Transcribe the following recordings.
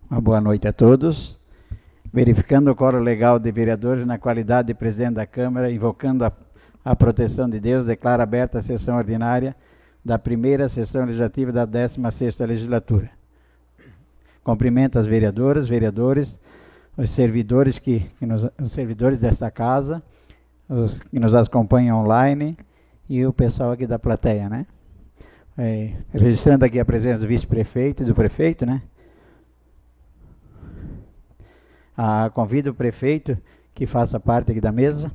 Uma boa noite a todos. Verificando o quórum legal de vereadores na qualidade de presidente da Câmara, invocando a proteção de Deus, declaro aberta a sessão ordinária da primeira sessão legislativa da 16ª legislatura. Cumprimento as vereadoras, vereadores, os servidores os servidores desta casa, os que nos acompanham online e o pessoal aqui da plateia, né? Registrando aqui a presença do vice-prefeito e do prefeito, né? Convido o prefeito que faça parte aqui da mesa.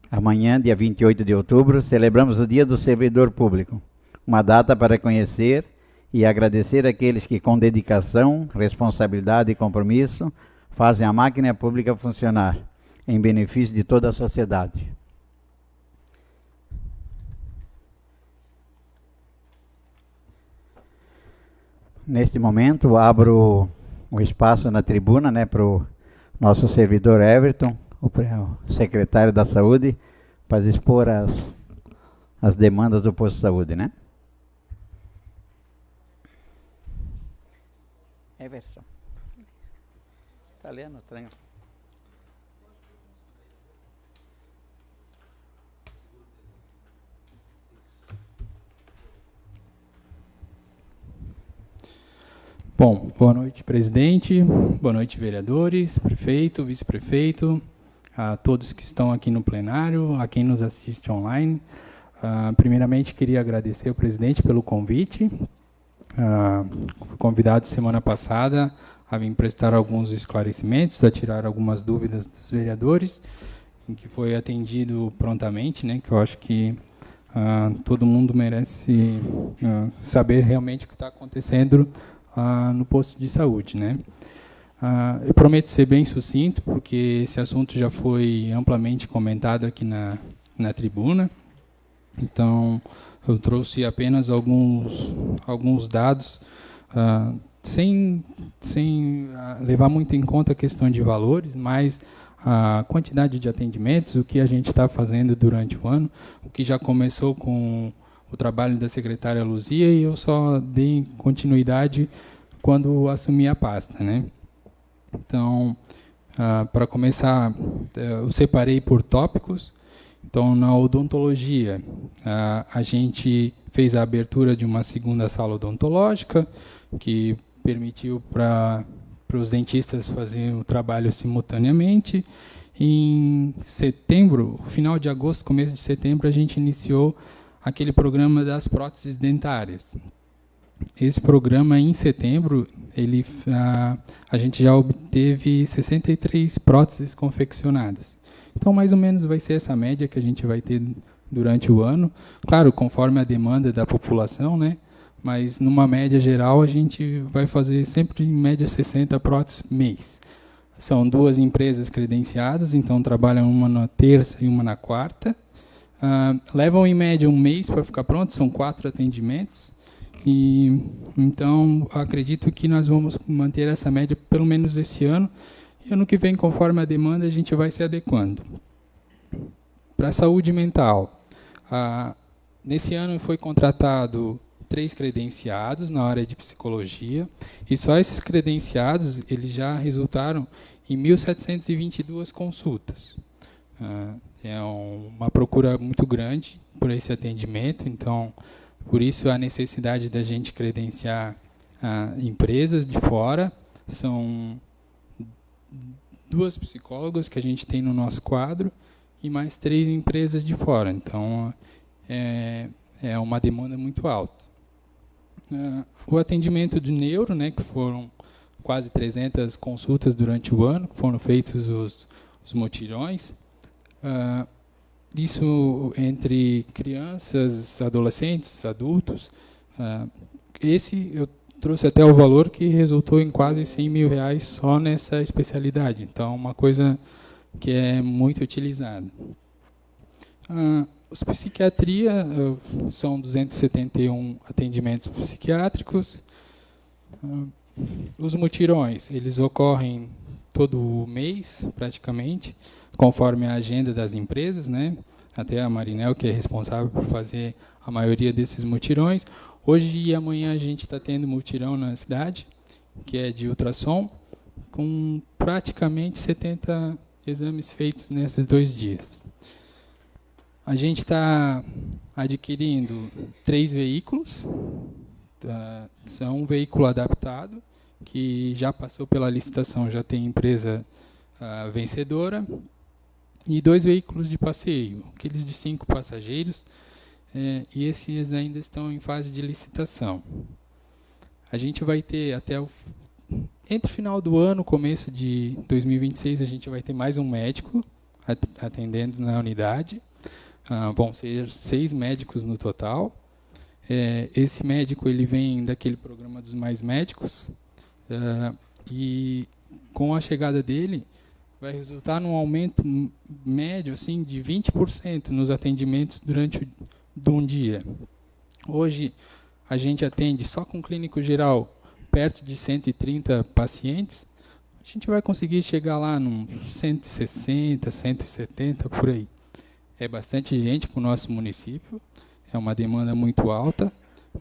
Amanhã, dia 28 de outubro, celebramos o Dia do Servidor Público, uma data para conhecer e agradecer àqueles que, com dedicação, responsabilidade e compromisso, fazem a máquina pública funcionar, em benefício de toda a sociedade. Neste momento, abro o espaço na tribuna, né, para o nosso servidor Everton, o secretário da Saúde, para expor as demandas do posto de saúde, né? Everson. Está lendo o trem? Bom, boa noite, presidente, boa noite, vereadores, prefeito, vice-prefeito, a todos que estão aqui no plenário, a quem nos assiste online. Primeiramente, queria agradecer ao presidente pelo convite. Fui convidado semana passada a vir prestar alguns esclarecimentos, a tirar algumas dúvidas dos vereadores, em que foi atendido prontamente, né, que eu acho que todo mundo merece saber realmente o que está acontecendo no posto de saúde, né? Eu prometo ser bem sucinto, porque esse assunto já foi amplamente comentado aqui na tribuna. Então, eu trouxe apenas alguns dados, sem levar muito em conta a questão de valores, mas a quantidade de atendimentos, o que a gente está fazendo durante o ano, o que já começou com o trabalho da secretária Luzia, e eu só dei continuidade quando assumi a pasta, né? Então, para começar, eu separei por tópicos. Então, na odontologia, a gente fez a abertura de uma segunda sala odontológica, que permitiu para os dentistas fazerem o trabalho simultaneamente. Em setembro, final de agosto, começo de setembro, a gente iniciou aquele programa das próteses dentárias. Esse programa, em setembro, a gente já obteve 63 próteses confeccionadas. Então, mais ou menos, vai ser essa média que a gente vai ter durante o ano. Claro, conforme a demanda da população, né? Mas, numa média geral, a gente vai fazer sempre, em média, 60 próteses mês. São 2 empresas credenciadas, então trabalham uma na terça e uma na quarta. Levam, em média, um mês para ficar pronto, são 4 atendimentos. E, então, acredito que nós vamos manter essa média, pelo menos esse ano. E ano que vem, conforme a demanda, a gente vai se adequando. Para a saúde mental, nesse ano foi contratado 3 credenciados na área de psicologia, e só esses credenciados eles já resultaram em 1.722 consultas. É uma procura muito grande por esse atendimento, então, por isso a necessidade da gente credenciar empresas de fora. São 2 psicólogas que a gente tem no nosso quadro e mais 3 empresas de fora. Então, é uma demanda muito alta. O atendimento de neuro, né, que foram quase 300 consultas durante o ano, que foram feitos os mutirões. Isso entre crianças, adolescentes, adultos. Esse eu trouxe até o valor que resultou em quase R$100 mil só nessa especialidade. Então, uma coisa que é muito utilizada. Os psiquiatria são 271 atendimentos psiquiátricos, Os mutirões, eles ocorrem todo mês, praticamente, conforme a agenda das empresas, né? Até a Marinel, que é responsável por fazer a maioria desses mutirões. Hoje e amanhã a gente está tendo mutirão na cidade, que é de ultrassom, com praticamente 70 exames feitos nesses 2 dias. A gente está adquirindo 3 veículos. São um veículo adaptado, que já passou pela licitação, já tem empresa vencedora, e 2 veículos de passeio, aqueles de 5 passageiros, e esses ainda estão em fase de licitação. A gente vai ter entre o final do ano, começo de 2026, a gente vai ter mais um médico atendendo na unidade. Vão ser 6 médicos no total. Esse médico ele vem daquele programa dos Mais Médicos, e com a chegada dele vai resultar num aumento médio assim, de 20% nos atendimentos durante um dia. Hoje a gente atende só com clínico geral perto de 130 pacientes. A gente vai conseguir chegar lá num 160, 170 por aí. É bastante gente para o nosso município. É uma demanda muito alta,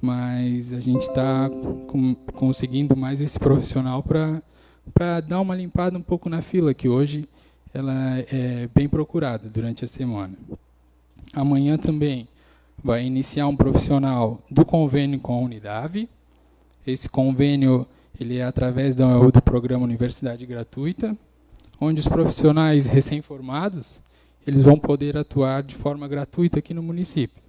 mas a gente está conseguindo mais esse profissional para dar uma limpada um pouco na fila, que hoje ela é bem procurada durante a semana. Amanhã também vai iniciar um profissional do convênio com a Unidave. Esse convênio ele é através do programa Universidade Gratuita, onde os profissionais recém-formados eles vão poder atuar de forma gratuita aqui no município.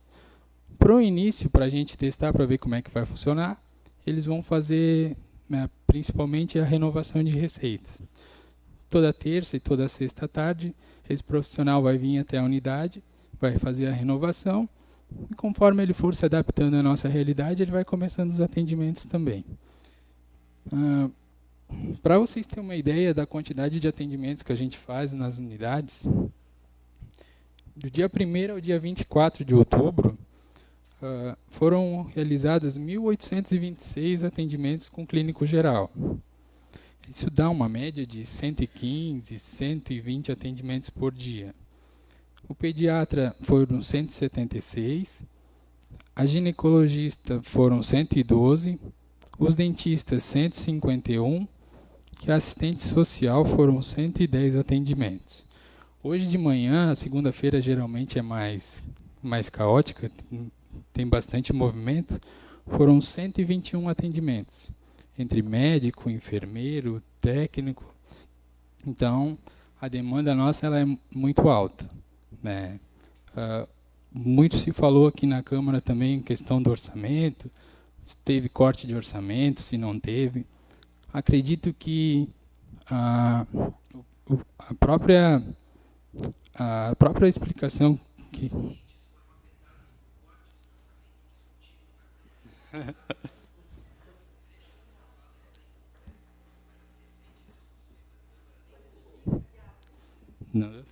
Para o início, para a gente testar, para ver como é que vai funcionar, eles vão fazer principalmente a renovação de receitas. Toda terça e toda sexta à tarde, esse profissional vai vir até a unidade, vai fazer a renovação, e conforme ele for se adaptando à nossa realidade, ele vai começando os atendimentos também. Para vocês terem uma ideia da quantidade de atendimentos que a gente faz nas unidades, do dia 1º ao dia 24 de outubro, foram realizados 1.826 atendimentos com clínico geral. Isso dá uma média de 115, 120 atendimentos por dia. O pediatra foram 176, a ginecologista foram 112, os dentistas 151, e a assistente social foram 110 atendimentos. Hoje de manhã, a segunda-feira geralmente é mais caótica, tem bastante movimento, foram 121 atendimentos, entre médico, enfermeiro, técnico. Então, a demanda nossa ela é muito alta, né? Muito se falou aqui na Câmara também em questão do orçamento, se teve corte de orçamento, se não teve. Acredito que a própria explicação que... Não.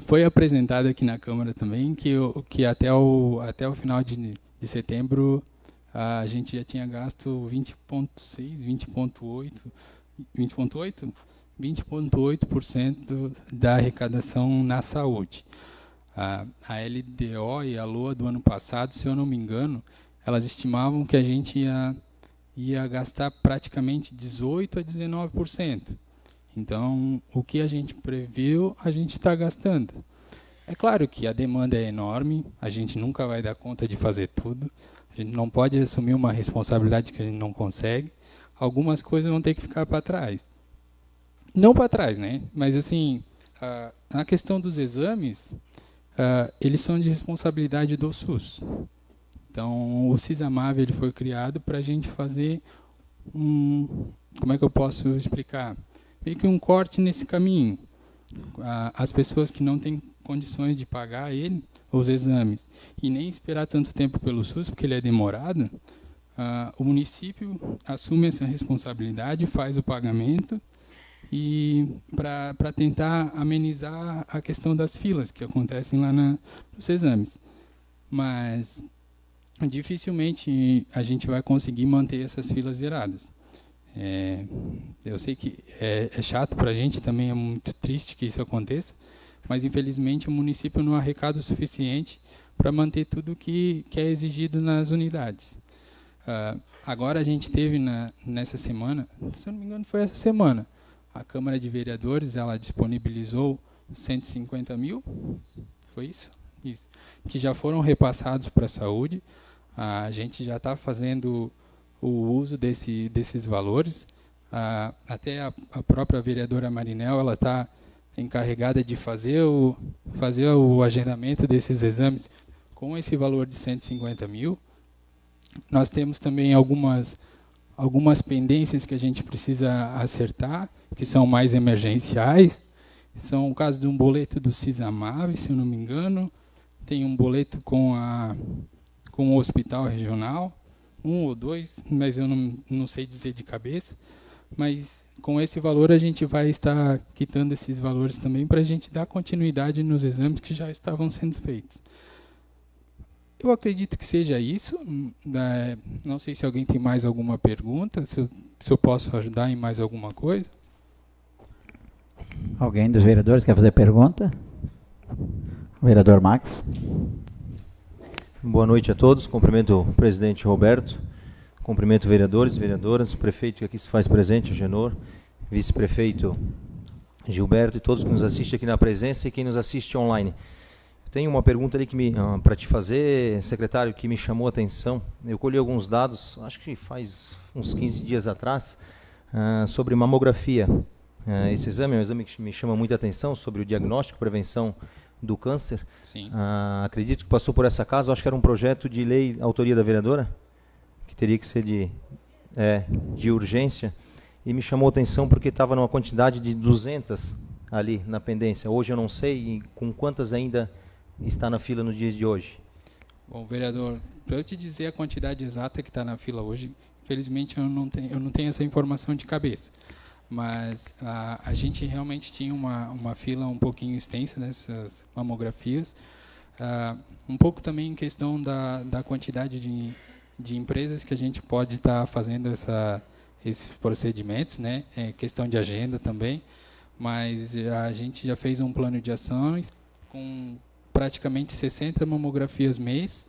Foi apresentado aqui na Câmara também que até o final de setembro a gente já tinha gasto 20,8% da arrecadação na saúde. A LDO e a LOA do ano passado, se eu não me engano, elas estimavam que a gente ia gastar praticamente 18% a 19%. Então, o que a gente previu, a gente está gastando. É claro que a demanda é enorme, a gente nunca vai dar conta de fazer tudo, a gente não pode assumir uma responsabilidade que a gente não consegue, algumas coisas vão ter que ficar para trás. Não para trás, né? Mas, assim, na questão dos exames, eles são de responsabilidade do SUS. Então, o CISAMAV ele foi criado para a gente fazer como é que eu posso explicar? Meio que um corte nesse caminho. As pessoas que não têm condições de pagar os exames, e nem esperar tanto tempo pelo SUS, porque ele é demorado, o município assume essa responsabilidade, faz o pagamento, e para tentar amenizar a questão das filas que acontecem lá nos exames. mas dificilmente a gente vai conseguir manter essas filas zeradas. Eu sei que é chato para a gente, também é muito triste que isso aconteça, mas infelizmente o município não arrecada o suficiente para manter tudo que é exigido nas unidades. Agora a gente teve nessa semana, se eu não me engano foi essa semana, a Câmara de Vereadores ela disponibilizou 150 mil, foi isso? Isso, que já foram repassados para a saúde. A gente já está fazendo o uso desses valores. Até a própria vereadora Marinel ela está encarregada de fazer o agendamento desses exames com esse valor de 150 mil. Nós temos também algumas pendências que a gente precisa acertar, que são mais emergenciais. São o caso de um boleto do Cisamave, se eu não me engano. Tem um boleto com o hospital regional, um ou dois, mas eu não sei dizer de cabeça. Mas com esse valor a gente vai estar quitando esses valores também para a gente dar continuidade nos exames que já estavam sendo feitos. Eu acredito que seja isso. Não sei se alguém tem mais alguma pergunta, se eu posso ajudar em mais alguma coisa. Alguém dos vereadores quer fazer pergunta? O vereador Max. Boa noite a todos. Cumprimento o presidente Roberto. Cumprimento vereadores, vereadoras, o prefeito que aqui se faz presente, o Genor, vice-prefeito Gilberto e todos que nos assistem aqui na presença e quem nos assiste online. Tenho uma pergunta ali para te fazer, secretário, que me chamou a atenção. Eu colhi alguns dados, acho que faz uns 15 dias atrás, sobre mamografia. Esse exame é um exame que me chama muita atenção, sobre o diagnóstico e prevenção do câncer. Sim. Acredito que passou por essa casa, acho que era um projeto de lei, autoria da vereadora, que teria que ser de urgência, e me chamou a atenção porque estava numa quantidade de 200 ali na pendência. Hoje eu não sei com quantas ainda está na fila nos dias de hoje. Bom, vereador, para eu te dizer a quantidade exata que está na fila hoje, infelizmente eu não tenho essa informação de cabeça. Mas a gente realmente tinha uma fila um pouquinho extensa nessas mamografias. Um pouco também em questão da quantidade de empresas que a gente pode estar fazendo esses procedimentos, né? Questão de agenda também. Mas a gente já fez um plano de ações com praticamente 60 mamografias mês,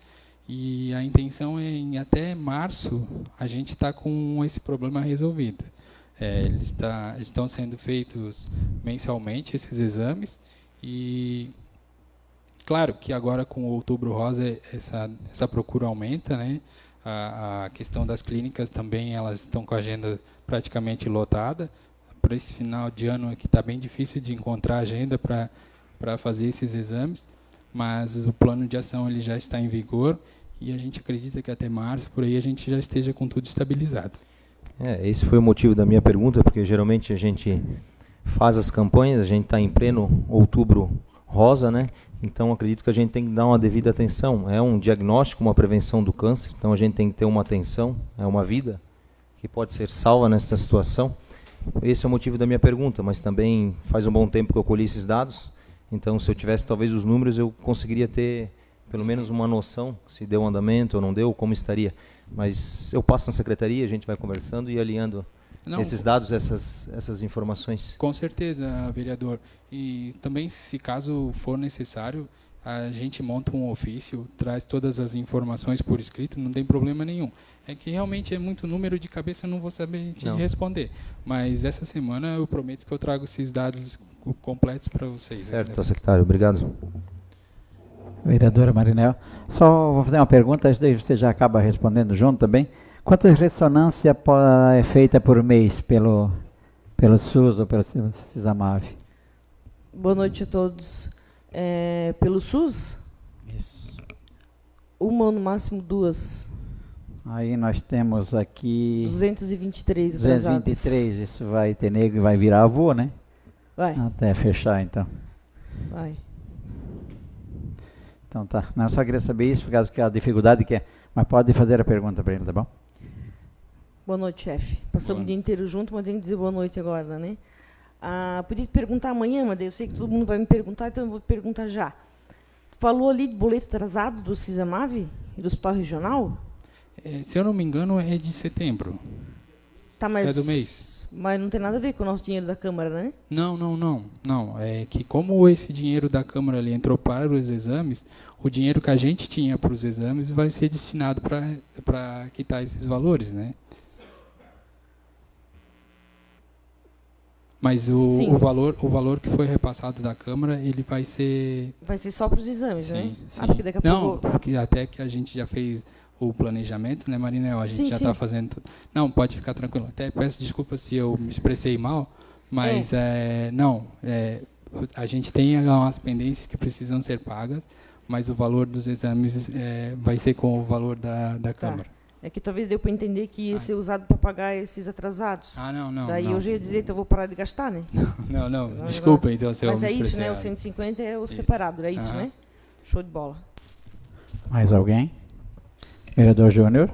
e a intenção é em até março a gente está com esse problema resolvido. Eles estão sendo feitos mensalmente esses exames, e claro que agora com o Outubro Rosa essa procura aumenta, né? A questão das clínicas também, elas estão com a agenda praticamente lotada. Para esse final de ano aqui está bem difícil de encontrar agenda para fazer esses exames, mas o plano de ação ele já está em vigor e a gente acredita que até março, por aí, a gente já esteja com tudo estabilizado. Esse foi o motivo da minha pergunta, porque geralmente a gente faz as campanhas, a gente está em pleno Outubro Rosa, né? Então acredito que a gente tem que dar uma devida atenção. É um diagnóstico, uma prevenção do câncer, então a gente tem que ter uma atenção, é uma vida que pode ser salva nessa situação. Esse é o motivo da minha pergunta, mas também faz um bom tempo que eu colhi esses dados, então se eu tivesse talvez os números eu conseguiria ter pelo menos uma noção se deu andamento ou não deu, como estaria. Mas eu passo na secretaria, a gente vai conversando e alinhando esses dados, essas informações. Com certeza, vereador. E também, se caso for necessário, a gente monta um ofício, traz todas as informações por escrito, não tem problema nenhum. É que realmente é muito número de cabeça, eu não vou saber te responder. Mas essa semana eu prometo que eu trago esses dados completos para vocês. Certo, secretário. Obrigado. Vereadora Marinel, só vou fazer uma pergunta, daí você já acaba respondendo junto também. Quantas ressonâncias é feita por mês pelo SUS ou pelo Cisamave? Boa noite a todos. Pelo SUS? Isso. Uma ou no máximo duas. Aí nós temos aqui 223 223, isso vai ter nego e vai virar avô, né? Vai. Até fechar, então. Vai. Então tá. Não, só queria saber isso, por causa que a dificuldade que é. Mas pode fazer a pergunta para ele, tá bom? Boa noite, chefe. Passamos o dia inteiro junto, mas tem que dizer boa noite agora, né? Podia te perguntar amanhã, mas eu sei que todo mundo vai me perguntar, então eu vou perguntar já. falou ali de boleto atrasado do CISAMAV e do Hospital Regional? Se eu não me engano, é de setembro. Tá, mas, é do mês. Mas não tem nada a ver com o nosso dinheiro da Câmara, né? Não. É que como esse dinheiro da Câmara ali entrou para os exames, o dinheiro que a gente tinha para os exames vai ser destinado para quitar esses valores, né? Mas o valor que foi repassado da Câmara, ele vai ser... Vai ser só para os exames, né? Sim. Porque daqui a pouco... porque até que a gente já fez o planejamento, né, Marinel? A gente já está fazendo tudo. Não, pode ficar tranquilo. Até peço desculpa se eu me expressei mal, mas a gente tem umas pendências que precisam ser pagas, mas o valor dos exames vai ser com o valor da Câmara. É que talvez deu para entender que ia ser usado para pagar esses atrasados. Não. Daí eu já ia dizer, então eu vou parar de gastar, né? Não. Desculpa, então, se eu mas me é isso, né? O 150 é o separado, é isso, né? Show de bola. Mais alguém? Vereador Júnior.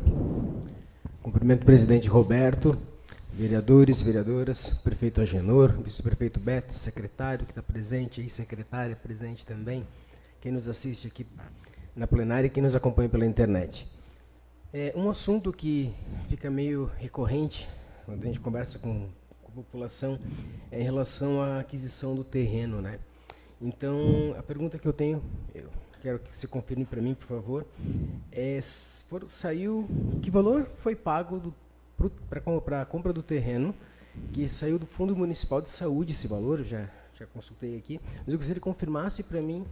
Cumprimento o presidente Roberto, vereadores, vereadoras, prefeito Agenor, vice-prefeito Beto, secretário que está presente aí, secretária presente também, quem nos assiste aqui na plenária e quem nos acompanha pela internet. Um assunto que fica meio recorrente quando a gente conversa com a população é em relação à aquisição do terreno, né? Então, a pergunta que eu tenho, eu quero que você confirme para mim, por favor, que valor foi pago para a compra do terreno, que saiu do Fundo Municipal de Saúde, esse valor, eu já consultei aqui, mas eu gostaria que confirmasse para mim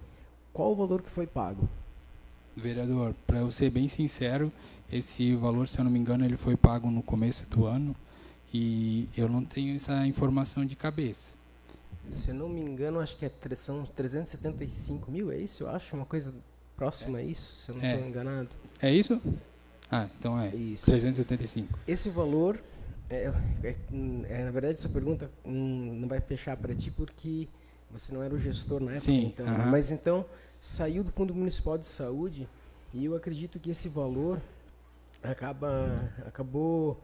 qual o valor que foi pago. Vereador, para eu ser bem sincero, esse valor, se eu não me engano, ele foi pago no começo do ano e eu não tenho essa informação de cabeça. Se eu não me engano, acho que são 375 mil, é isso? Eu acho uma coisa próxima a isso, se eu não estou enganado. É isso? Então é isso. 375. Esse valor, na verdade, essa pergunta não vai fechar para ti porque você não era o gestor na época. Sim. Então, mas então, saiu do Fundo Municipal de Saúde e eu acredito que esse valor acabou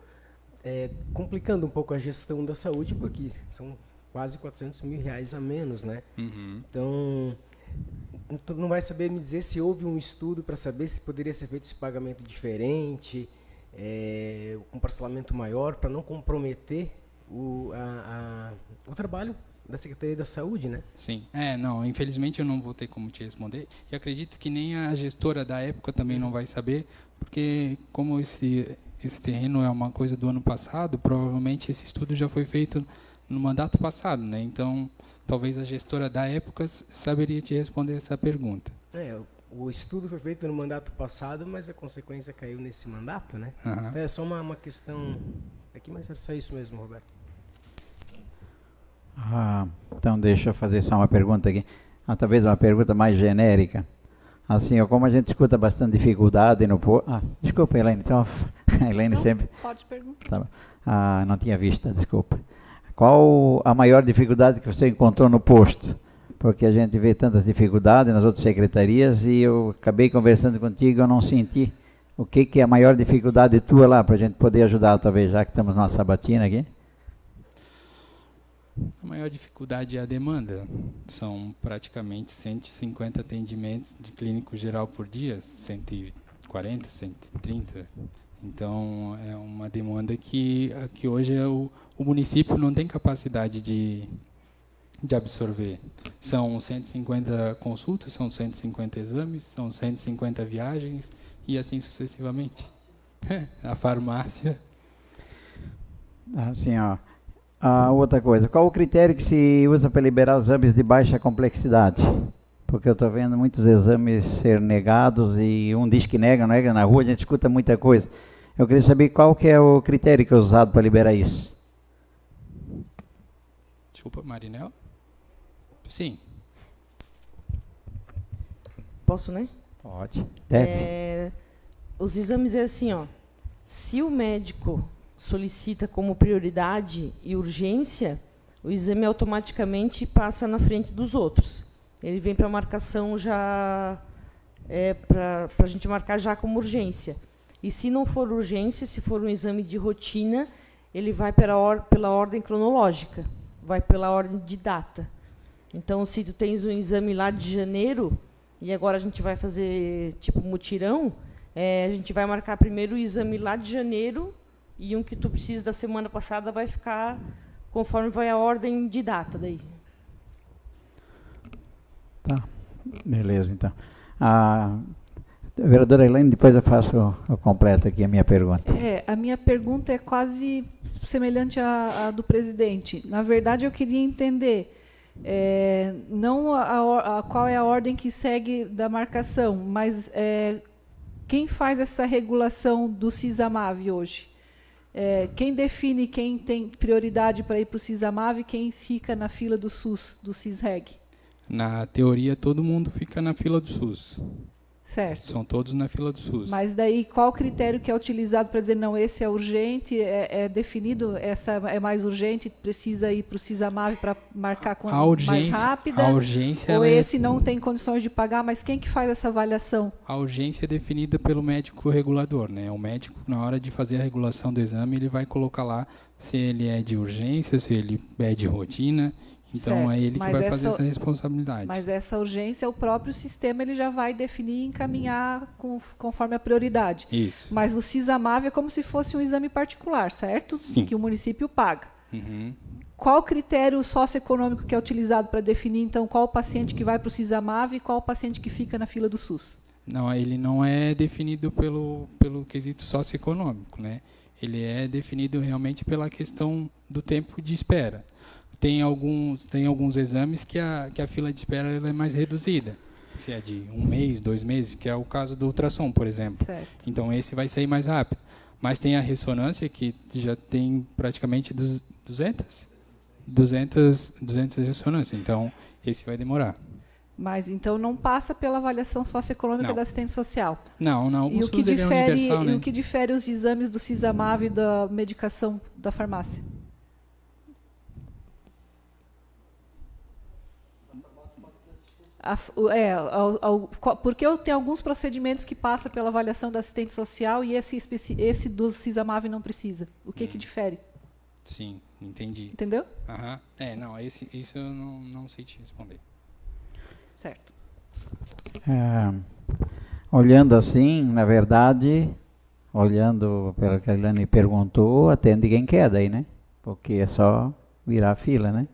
complicando um pouco a gestão da saúde, porque são quase 400 mil reais a menos, né? Então, tu não vai saber me dizer se houve um estudo para saber se poderia ser feito esse pagamento diferente, um parcelamento maior, para não comprometer o trabalho da Secretaria da Saúde, né? Sim. Não, infelizmente eu não vou ter como te responder, e acredito que nem a gestora da época também não vai saber, porque como esse terreno é uma coisa do ano passado, provavelmente esse estudo já foi feito no mandato passado, né? Então, talvez a gestora da época saberia te responder essa pergunta. O estudo foi feito no mandato passado, mas a consequência caiu nesse mandato, né? Então, é só uma questão aqui, mas é só isso mesmo, Roberto. Então deixa eu fazer só uma pergunta aqui, talvez uma pergunta mais genérica. Assim, como a gente escuta bastante dificuldade no posto... desculpa, Elaine, então, a Elaine não, sempre... Pode perguntar. Não tinha visto, desculpa. Qual a maior dificuldade que você encontrou no posto? Porque a gente vê tantas dificuldades nas outras secretarias e eu acabei conversando contigo, eu não senti o que é a maior dificuldade tua lá, para a gente poder ajudar, talvez, já que estamos na sabatina aqui. A maior dificuldade é a demanda. São praticamente 150 atendimentos de clínico geral por dia, 140, 130. Então, é uma demanda que hoje o município não tem capacidade de absorver. São 150 consultas, são 150 exames, são 150 viagens e assim sucessivamente. A farmácia. Assim, outra coisa, qual o critério que se usa para liberar os exames de baixa complexidade? Porque eu estou vendo muitos exames ser negados e um diz que nega na rua, a gente escuta muita coisa. Eu queria saber qual que é o critério que é usado para liberar isso. Desculpa, Marinel? Sim. Posso, né? Pode. Deve. Os exames é assim, se o médico solicita como prioridade e urgência, o exame automaticamente passa na frente dos outros. Ele vem para marcação já, para a gente marcar já como urgência. E se não for urgência, se for um exame de rotina, ele vai pela ordem cronológica, vai pela ordem de data. Então, se tu tens um exame lá de janeiro, e agora a gente vai fazer tipo mutirão, a gente vai marcar primeiro o exame lá de janeiro, e um que tu precisa da semana passada vai ficar conforme vai a ordem de data daí. Tá, beleza, então. A vereadora Elaine, depois eu faço o completo aqui, a minha pergunta. A minha pergunta é quase semelhante à do presidente. Na verdade, eu queria entender, não qual é a ordem que segue da marcação, mas quem faz essa regulação do CISAMAV hoje? Quem define quem tem prioridade para ir para o CISAMAV e quem fica na fila do SUS, do CISREG? Na teoria, todo mundo fica na fila do SUS. Certo. São todos na fila do SUS. Mas daí, qual o critério que é utilizado para dizer, não, esse é urgente, é definido, essa é mais urgente, precisa ir para o CISAMAV para marcar com mais rápida? A urgência, ou esse não tem condições de pagar, mas quem que faz essa avaliação? A urgência é definida pelo médico regulador, né? O médico, na hora de fazer a regulação do exame, ele vai colocar lá se ele é de urgência, se ele é de rotina. Então, certo. é ele que vai fazer essa responsabilidade. Mas essa urgência, o próprio sistema ele já vai definir e encaminhar conforme a prioridade. Isso. Mas o CISAMAV é como se fosse um exame particular, certo? Sim. Que o município paga. Uhum. Qual o critério socioeconômico que é utilizado para definir, então, qual o paciente que vai para o CISAMAV e qual o paciente que fica na fila do SUS? Não, ele não é definido pelo quesito socioeconômico, né? Ele é definido realmente pela questão do tempo de espera. Tem alguns exames que a fila de espera ela é mais reduzida, que é de 1 mês, 2 meses, que é o caso do ultrassom, por exemplo. Certo. Então, esse vai sair mais rápido. Mas tem a ressonância, que já tem praticamente 200 ressonâncias. Então, esse vai demorar. Mas, então, não passa pela avaliação socioeconômica da assistente social? Não. E o que universal, né? E o que difere os exames do CISAMAV e da medicação da farmácia? Porque eu tenho alguns procedimentos que passam pela avaliação da assistente social e esse do CISAMAV não precisa. O que difere? Sim, entendi. Entendeu? Aham. Isso eu não sei te responder. Certo. Olhando assim, na verdade, olhando pelo que a Ilane perguntou, atende quem quer daí, né? Porque é só virar a fila, né?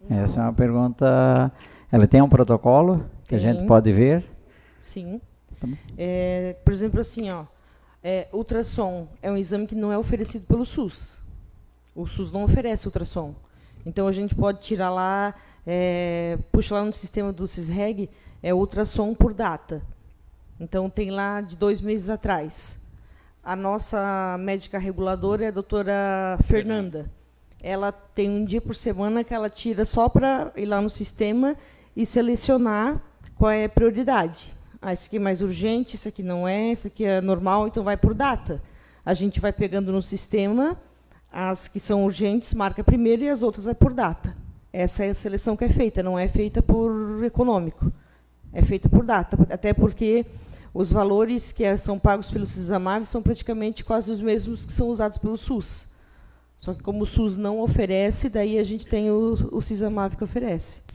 Essa é uma pergunta... Ela tem um protocolo que a gente pode ver? Sim. Por exemplo, assim, ultrassom é um exame que não é oferecido pelo SUS. O SUS não oferece ultrassom. Então, a gente pode tirar lá, puxa lá no sistema do CISREG, ultrassom por data. Então, tem lá de 2 meses atrás. A nossa médica reguladora é a doutora Fernanda. Ela tem um dia por semana que ela tira só para ir lá no sistema e selecionar qual é a prioridade. Esse aqui é mais urgente, esse aqui não é, esse aqui é normal, então vai por data. A gente vai pegando no sistema, as que são urgentes marca primeiro e as outras é por data. Essa é a seleção que é feita, não é feita por econômico. É feita por data, até porque os valores que são pagos pelo CISAMAV são praticamente quase os mesmos que são usados pelo SUS. Só que como o SUS não oferece, daí a gente tem o CISAMAV que oferece.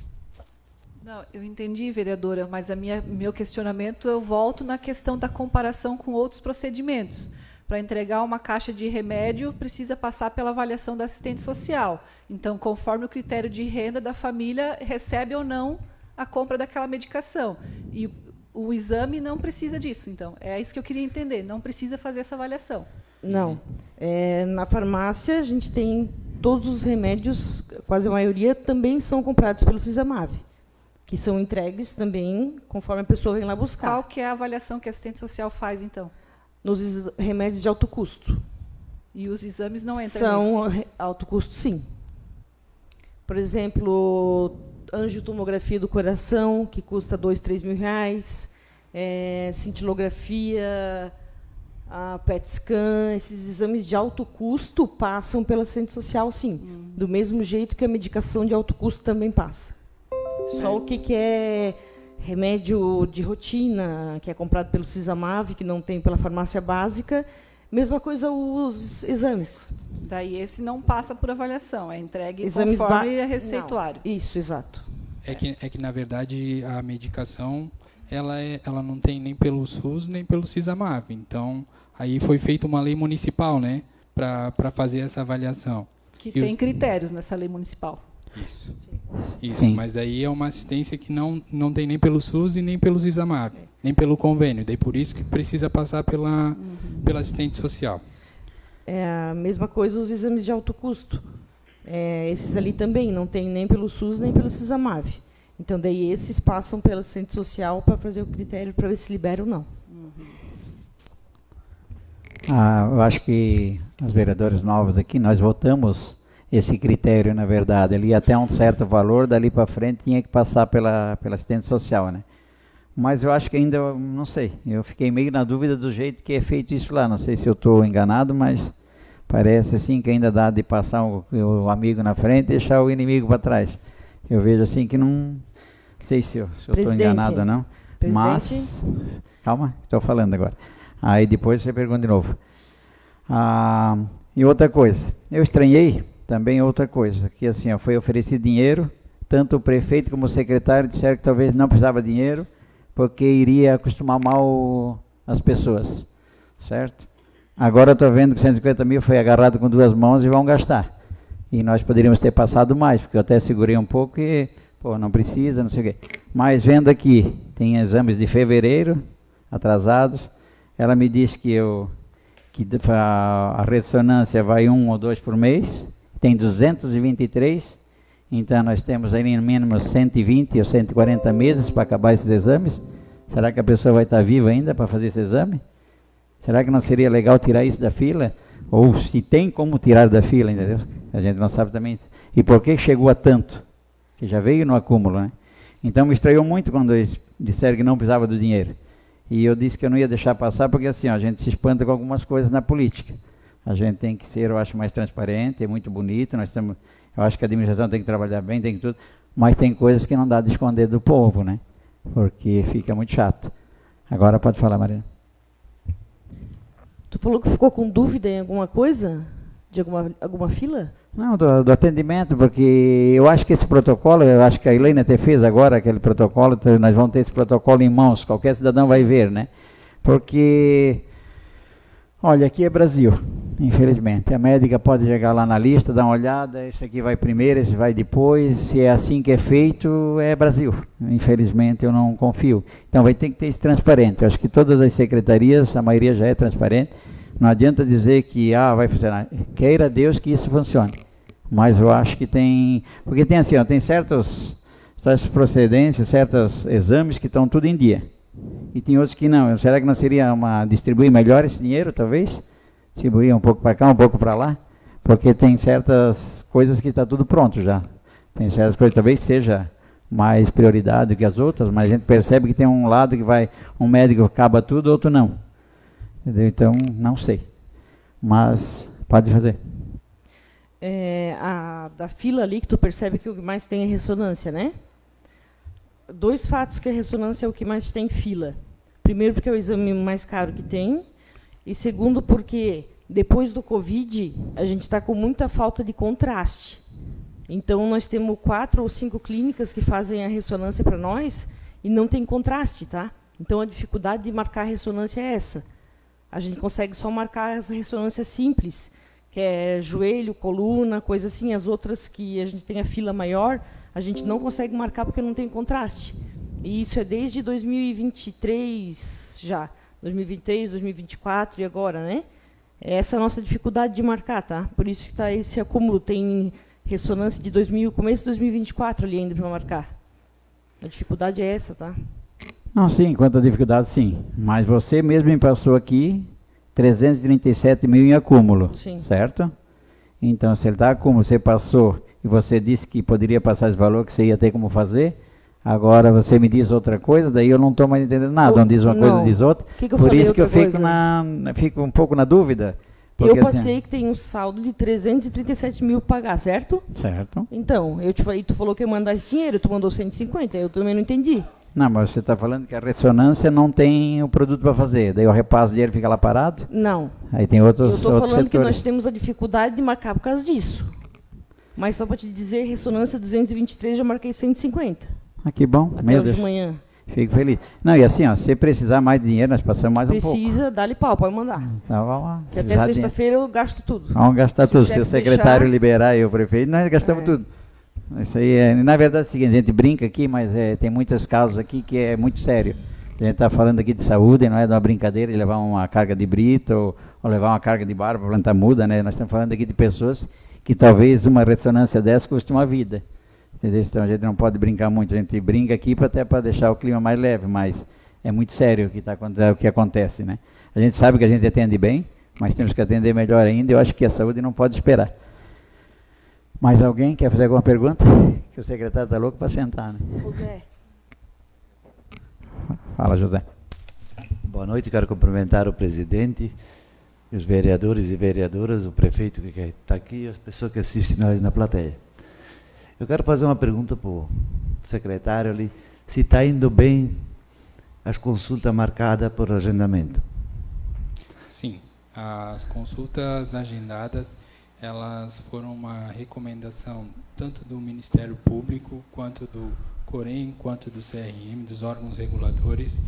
Não, eu entendi, vereadora, mas meu questionamento, eu volto na questão da comparação com outros procedimentos. Para entregar uma caixa de remédio, precisa passar pela avaliação da assistente social. Então, conforme o critério de renda da família, recebe ou não a compra daquela medicação. E o exame não precisa disso. Então, é isso que eu queria entender. Não precisa fazer essa avaliação. Não. Na farmácia, a gente tem todos os remédios, quase a maioria, também são comprados pelo CISAMAV, que são entregues também conforme a pessoa vem lá buscar. Qual que é a avaliação que a assistente social faz, então? Nos remédios de alto custo. E os exames não entram São alto custo, sim. Por exemplo, angiotomografia do coração, que custa 2, 3 mil reais, cintilografia, a PET scan, esses exames de alto custo passam pela assistente social, sim. Do mesmo jeito que a medicação de alto custo também passa. Só o que é remédio de rotina, que é comprado pelo CISAMAV, que não tem pela farmácia básica, mesma coisa os exames. Daí esse não passa por avaliação, é entregue conforme é receituário. Não. Isso, exato. É que, na verdade, a medicação ela não tem nem pelo SUS nem pelo CISAMAV. Então, aí foi feita uma lei municipal, né, para fazer essa avaliação. Que tem critérios nessa lei municipal. Isso, Sim. mas daí é uma assistência que não tem nem pelo SUS e nem pelo CISAMAV, nem pelo convênio. Daí por isso que precisa passar pela assistente social. É a mesma coisa os exames de alto custo. Esses ali também não tem nem pelo SUS nem pelo CISAMAV. Então, daí esses passam pela assistente social para fazer o critério para ver se libera ou não. Eu acho que os vereadores novos aqui, nós votamos esse critério, na verdade. Ali até um certo valor, dali para frente tinha que passar pela assistente social, né? Mas eu acho que ainda, não sei, eu fiquei meio na dúvida do jeito que é feito isso lá. Não sei se eu estou enganado, mas parece assim que ainda dá de passar o amigo na frente e deixar o inimigo para trás. Eu vejo assim que não sei se eu estou enganado ou não. Mas, calma, estou falando agora. Aí depois você pergunta de novo. E outra coisa, eu estranhei também outra coisa, que assim, ó, foi oferecido dinheiro, tanto o prefeito como o secretário disseram que talvez não precisava de dinheiro, porque iria acostumar mal as pessoas, certo? Agora eu estou vendo que 150 mil foi agarrado com duas mãos e vão gastar. E nós poderíamos ter passado mais, porque eu até segurei um pouco e, não precisa, não sei o quê. Mas vendo aqui, tem exames de fevereiro, atrasados. Ela me disse que a ressonância vai 1 ou 2 por mês, tem 223, então nós temos aí no mínimo 120 ou 140 meses para acabar esses exames. Será que a pessoa vai estar viva ainda para fazer esse exame? Será que não seria legal tirar isso da fila? Ou se tem como tirar da fila, entendeu? A gente não sabe também. E por que chegou a tanto? Que já veio no acúmulo, né? Então me estranhou muito quando eles disseram que não precisava do dinheiro. E eu disse que eu não ia deixar passar, porque assim, a gente se espanta com algumas coisas na política. A gente tem que ser, eu acho, mais transparente, é muito bonito, eu acho que a administração tem que trabalhar bem, tem que tudo, mas tem coisas que não dá de esconder do povo, né? Porque fica muito chato. Agora pode falar, Marina. Tu falou que ficou com dúvida em alguma coisa? De alguma fila? Não, do atendimento, porque eu acho que esse protocolo, eu acho que a Elaine até fez agora aquele protocolo, então nós vamos ter esse protocolo em mãos, qualquer cidadão vai ver, né? Porque, olha, aqui é Brasil, infelizmente. A médica pode chegar lá na lista, dar uma olhada, esse aqui vai primeiro, esse vai depois, se é assim que é feito, é Brasil. Infelizmente eu não confio. Então vai ter que ter isso transparente. Eu acho que todas as secretarias, a maioria já é transparente. Não adianta dizer que vai funcionar. Queira Deus que isso funcione. Mas eu acho que tem... Porque tem assim, tem certas procedências, certos exames que estão tudo em dia. E tem outros que não. Será que não seria distribuir melhor esse dinheiro, talvez? Distribuir um pouco para cá, um pouco para lá? Porque tem certas coisas que está tudo pronto já. Tem certas coisas que talvez seja mais prioridade do que as outras, mas a gente percebe que tem um lado que um médico acaba tudo, outro não. Entendeu? Então, não sei. Mas pode fazer. Da fila ali, que tu percebe que o que mais tem é ressonância, né? 2 fatos que a ressonância é o que mais tem fila. Primeiro, porque é o exame mais caro que tem. E segundo, porque depois do Covid, a gente está com muita falta de contraste. Então, nós temos 4 ou 5 clínicas que fazem a ressonância para nós e não tem contraste, tá? Então, a dificuldade de marcar a ressonância é essa. A gente consegue só marcar as ressonâncias simples, que é joelho, coluna, coisa assim. As outras que a gente tem a fila maior, a gente não consegue marcar porque não tem contraste. E isso é desde 2023 já. 2023, 2024 e agora, né? Essa é a nossa dificuldade de marcar, tá? Por isso que está esse acúmulo. Tem ressonância de começo de 2024 ali ainda para marcar. A dificuldade é essa, tá? Não, sim, quanto à dificuldade, sim. Mas você mesmo me passou aqui 337 mil em acúmulo, sim. Certo? Então, se ele está acúmulo, você passou e você disse que poderia passar esse valor, que você ia ter como fazer. Agora você me diz outra coisa, daí eu não estou mais entendendo nada. Um diz uma coisa, diz outra. Por isso que eu fico um pouco na dúvida. Eu passei que tem um saldo de 337 mil para pagar, certo? Certo. Então, tu falou que ia mandar esse dinheiro, tu mandou 150, eu também não entendi. Não, mas você está falando que a ressonância não tem o produto para fazer, daí eu repasso o dinheiro e fica lá parado? Não. Aí tem outros setores. Eu estou falando que nós setores. temos a dificuldade de marcar por causa disso. Mas só para te dizer, ressonância 223, já marquei 150. Ah, que bom. Até hoje de manhã. Fico feliz. Não, e assim, ó, se precisar mais de dinheiro, nós passamos mais um pouco. Precisa, dá-lhe pau, pode mandar. Então, vamos lá. Que até sexta-feira eu gasto tudo. Vamos gastar tudo. Se chefe o secretário deixar, liberar e o prefeito, nós gastamos tudo. Isso aí é, na verdade é o seguinte, a gente brinca aqui, mas tem muitas causas aqui que é muito sério. A gente está falando aqui de saúde, não é de uma brincadeira de levar uma carga de brita ou levar uma carga de barba para plantar muda, né? Nós estamos falando aqui de pessoas que talvez uma ressonância dessa custe uma vida. Entendeu? Então a gente não pode brincar muito, a gente brinca aqui até para deixar o clima mais leve, mas é muito sério o que acontece, né? A gente sabe que a gente atende bem, mas temos que atender melhor ainda, eu acho que a saúde não pode esperar. Mais alguém quer fazer alguma pergunta? Que o secretário está louco para sentar, né? José. Fala, José. Boa noite, quero cumprimentar o presidente, os vereadores e vereadoras, o prefeito que está aqui e as pessoas que assistem nós na plateia. Eu quero fazer uma pergunta para o secretário ali, se está indo bem as consultas marcadas por agendamento. Sim, as consultas agendadas, elas foram uma recomendação tanto do Ministério Público, quanto do Corém, quanto do CRM, dos órgãos reguladores,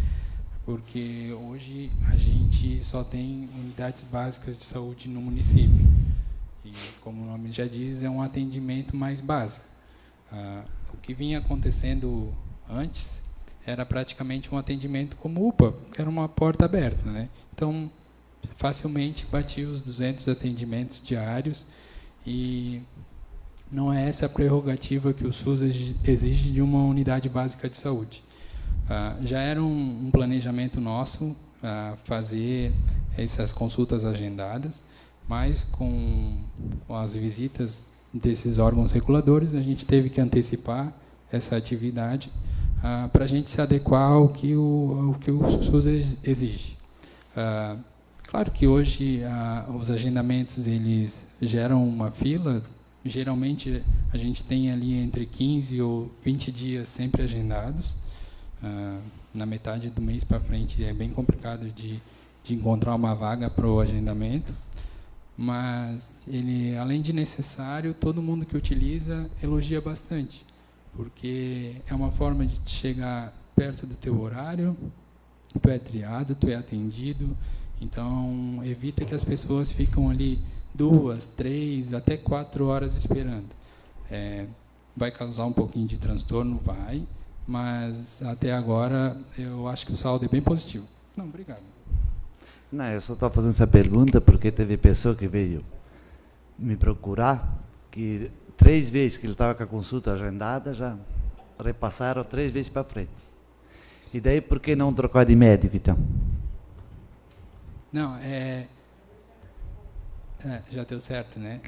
porque hoje a gente só tem unidades básicas de saúde no município. E, como o nome já diz, é um atendimento mais básico. O que vinha acontecendo antes era praticamente um atendimento como UPA, que era uma porta aberta, né? Então, facilmente batia os 200 atendimentos diários e não é essa a prerrogativa que o SUS exige de uma unidade básica de saúde. Já era um planejamento nosso fazer essas consultas agendadas, mas com as visitas desses órgãos reguladores, a gente teve que antecipar essa atividade para a gente se adequar ao que o SUS exige. Claro que hoje os agendamentos eles geram uma fila. Geralmente a gente tem ali entre 15 ou 20 dias sempre agendados. Na metade do mês para frente é bem complicado de encontrar uma vaga para o agendamento. Mas ele, além de necessário, todo mundo que utiliza elogia bastante, porque é uma forma de chegar perto do teu horário, tu é triado, tu é atendido, então evita que as pessoas ficam ali 2, 3, até 4 horas esperando. Vai causar um pouquinho de transtorno, vai, mas até agora eu acho que o saldo é bem positivo. Não, obrigado. Não, eu só estou fazendo essa pergunta porque teve pessoa que veio me procurar, que 3 vezes que ele estava com a consulta agendada, já repassaram 3 vezes para frente. E daí, por que não trocar de médico, então? Não, já deu certo, né?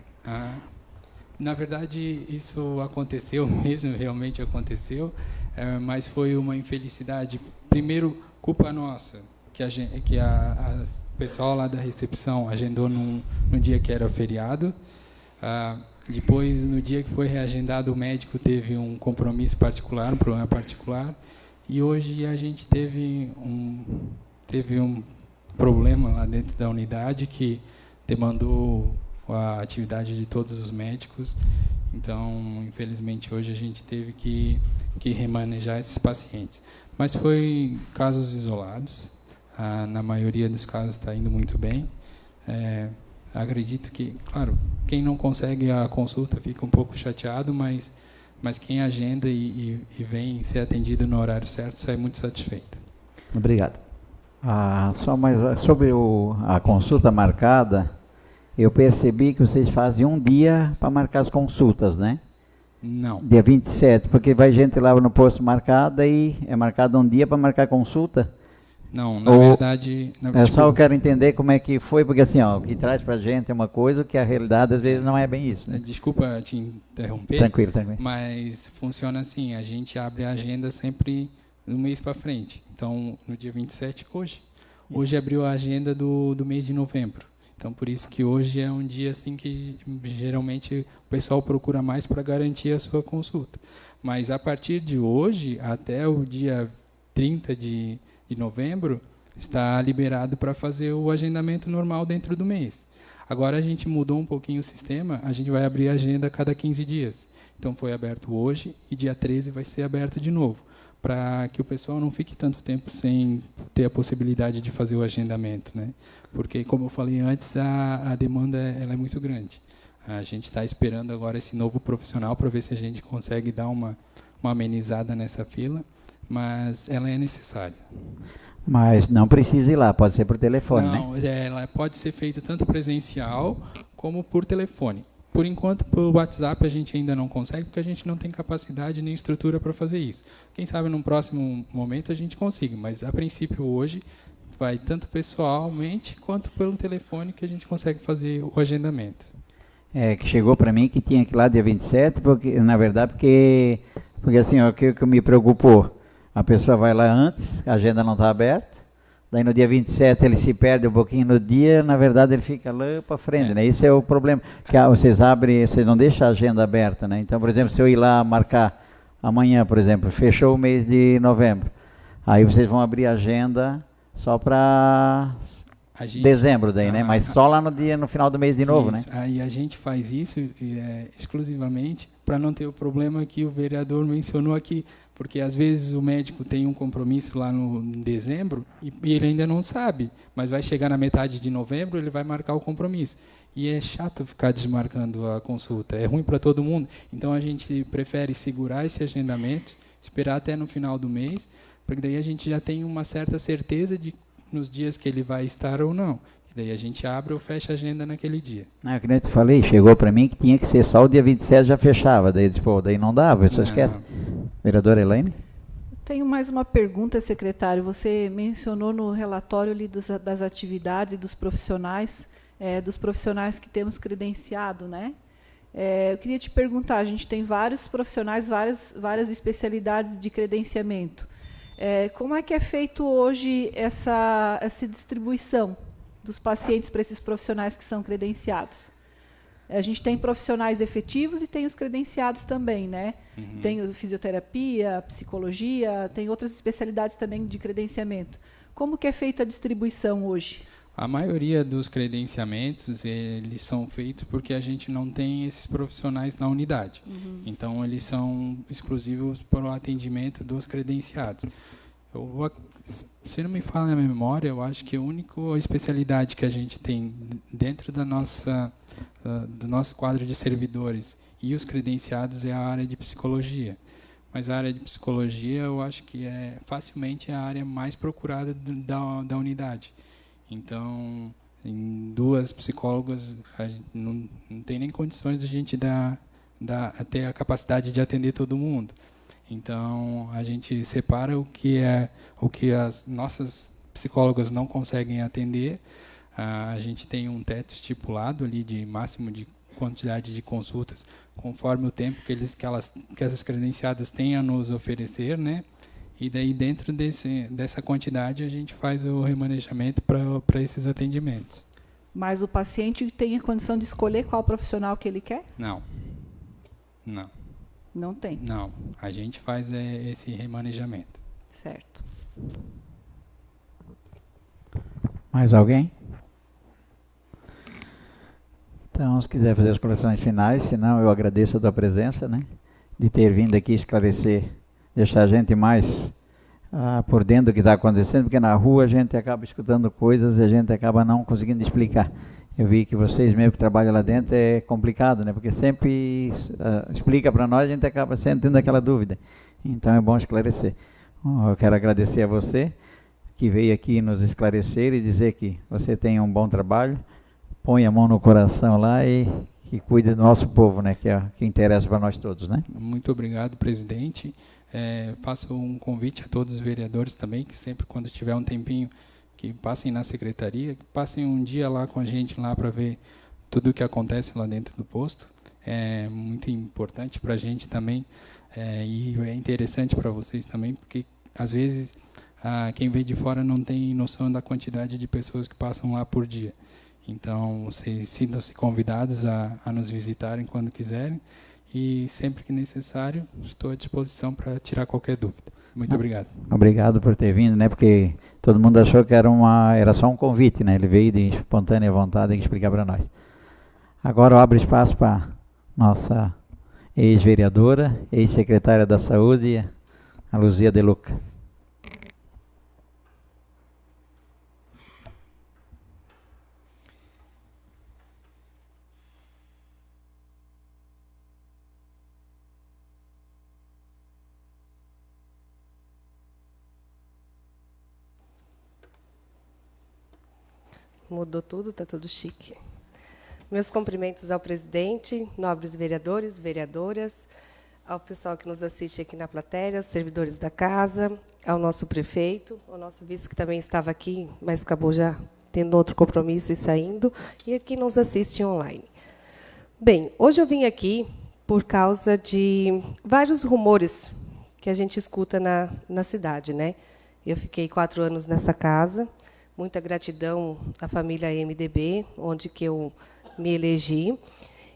Na verdade, isso aconteceu mesmo, realmente aconteceu, mas foi uma infelicidade. Primeiro, culpa nossa, que o pessoal lá da recepção agendou num dia que era feriado. Depois, no dia que foi reagendado, o médico teve um compromisso particular, um problema particular. E hoje a gente teve um problema lá dentro da unidade que demandou a atividade de todos os médicos. Então, infelizmente, hoje a gente teve que remanejar esses pacientes. Mas foi casos isolados. Na maioria dos casos está indo muito bem. Acredito que, claro, quem não consegue a consulta fica um pouco chateado, mas quem agenda e vem ser atendido no horário certo sai muito satisfeito. Obrigado. Só mais sobre a consulta marcada, eu percebi que vocês fazem um dia para marcar as consultas, né? Não. Dia 27, porque vai gente lá no posto marcado e é marcado um dia para marcar consulta? Não, na verdade... Só eu quero entender como é que foi, porque assim, o que traz para a gente é uma coisa que a realidade às vezes não é bem isso, né? Desculpa te interromper. Tranquilo. Mas funciona assim, a gente abre a agenda sempre no mês para frente. Então, no dia 27, hoje abriu a agenda do mês de novembro. Então, por isso que hoje é um dia assim que geralmente o pessoal procura mais para garantir a sua consulta. Mas a partir de hoje, até o dia 30 de novembro, está liberado para fazer o agendamento normal dentro do mês. Agora a gente mudou um pouquinho o sistema, a gente vai abrir a agenda a cada 15 dias. Então foi aberto hoje e dia 13 vai ser aberto de novo. para que o pessoal não fique tanto tempo sem ter a possibilidade de fazer o agendamento, né? Porque, como eu falei antes, a demanda ela é muito grande. A gente está esperando agora esse novo profissional para ver se a gente consegue dar uma amenizada nessa fila, mas ela é necessária. Mas não precisa ir lá, pode ser por telefone, não, né? Ela pode ser feita tanto presencial como por telefone. Por enquanto, pelo WhatsApp a gente ainda não consegue, porque a gente não tem capacidade nem estrutura para fazer isso. Quem sabe num próximo momento a gente consiga, mas a princípio hoje vai tanto pessoalmente quanto pelo telefone que a gente consegue fazer o agendamento. Que chegou para mim que tinha que ir lá dia 27, porque, na verdade, porque assim, o que me preocupou, a pessoa vai lá antes, a agenda não está aberta, daí no dia 27 ele se perde um pouquinho no dia, na verdade ele fica lá para frente, né? Esse é o problema, que vocês não deixam a agenda aberta, né? Então, por exemplo, se eu ir lá marcar amanhã, por exemplo, fechou o mês de novembro, aí vocês vão abrir a agenda só para dezembro daí, né? Mas só lá no final do mês de novo, isso, né? Aí a gente faz isso exclusivamente para não ter o problema que o vereador mencionou aqui, porque às vezes o médico tem um compromisso lá no dezembro e ele ainda não sabe, mas vai chegar na metade de novembro, ele vai marcar o compromisso. E é chato ficar desmarcando a consulta, é ruim para todo mundo. Então a gente prefere segurar esse agendamento, esperar até no final do mês, porque daí a gente já tem uma certa certeza de nos dias que ele vai estar ou não. E daí a gente abre ou fecha a agenda naquele dia. Não, que nem eu te falei, chegou para mim que tinha que ser só o dia 27 já fechava. Daí eu disse, daí não dá, a pessoa esquece. Vereadora Elaine? Tenho mais uma pergunta, secretário. Você mencionou no relatório ali das atividades e dos profissionais que temos credenciado, né? Eu queria te perguntar, a gente tem vários profissionais, várias especialidades de credenciamento. Como é que é feito hoje essa distribuição dos pacientes para esses profissionais que são credenciados? A gente tem profissionais efetivos e tem os credenciados também, né? Uhum. Tem fisioterapia, psicologia, tem outras especialidades também de credenciamento. Como que é feita a distribuição hoje? A maioria dos credenciamentos, eles são feitos porque a gente não tem esses profissionais na unidade. Uhum. Então, eles são exclusivos para o atendimento dos credenciados. Se não me falha a memória, eu acho que a única especialidade que a gente tem dentro do nosso quadro de servidores e os credenciados é a área de psicologia. Mas a área de psicologia, eu acho que é facilmente a área mais procurada da unidade. Então, em 2 psicólogas, a gente não tem nem condições de a gente ter a capacidade de atender todo mundo. Então, a gente separa o que as nossas psicólogas não conseguem atender. A gente tem um teto estipulado ali de máximo de quantidade de consultas, conforme o tempo que essas credenciadas têm a nos oferecer, né? E daí, dentro dessa quantidade, a gente faz o remanejamento para esses atendimentos. Mas o paciente tem a condição de escolher qual profissional que ele quer? Não. Não tem? Não. A gente faz esse remanejamento. Certo. Mais alguém? Então, se quiser fazer as colocações finais, senão eu agradeço a tua presença, né? De ter vindo aqui esclarecer, deixar a gente mais por dentro do que está acontecendo, porque na rua a gente acaba escutando coisas e a gente acaba não conseguindo explicar. Eu vi que vocês mesmo que trabalham lá dentro é complicado, né? Porque sempre explica para nós, a gente acaba sempre tendo aquela dúvida. Então é bom esclarecer. Eu quero agradecer a você que veio aqui nos esclarecer e dizer que você tem um bom trabalho, põe a mão no coração lá e que cuide do nosso povo, né? Que é o que interessa para nós todos, né? Muito obrigado, presidente. Faço um convite a todos os vereadores também, que sempre quando tiver um tempinho, que passem na secretaria, que passem um dia lá com a gente lá para ver tudo o que acontece lá dentro do posto. É muito importante para a gente também e é interessante para vocês também, porque às vezes quem vem de fora não tem noção da quantidade de pessoas que passam lá por dia. Então, vocês sintam-se convidados a nos visitarem quando quiserem e sempre que necessário, estou à disposição para tirar qualquer dúvida. Muito obrigado. Obrigado por ter vindo, né? Porque todo mundo achou que era só um convite, né? Ele veio de espontânea vontade em explicar para nós. Agora eu abro espaço para nossa ex-vereadora, ex-secretária da Saúde, A Luzia De Luca. Mudou tudo, está tudo chique. Meus cumprimentos ao presidente, nobres vereadores, vereadoras, ao pessoal que nos assiste aqui na plateia, aos servidores da casa, ao nosso prefeito, ao nosso vice, que também estava aqui, mas acabou já tendo outro compromisso e saindo, e aqui nos assiste online. Bem, hoje eu vim aqui por causa de vários rumores que a gente escuta na cidade, né? Eu fiquei 4 anos nessa casa, muita gratidão à família MDB, onde que eu me elegi,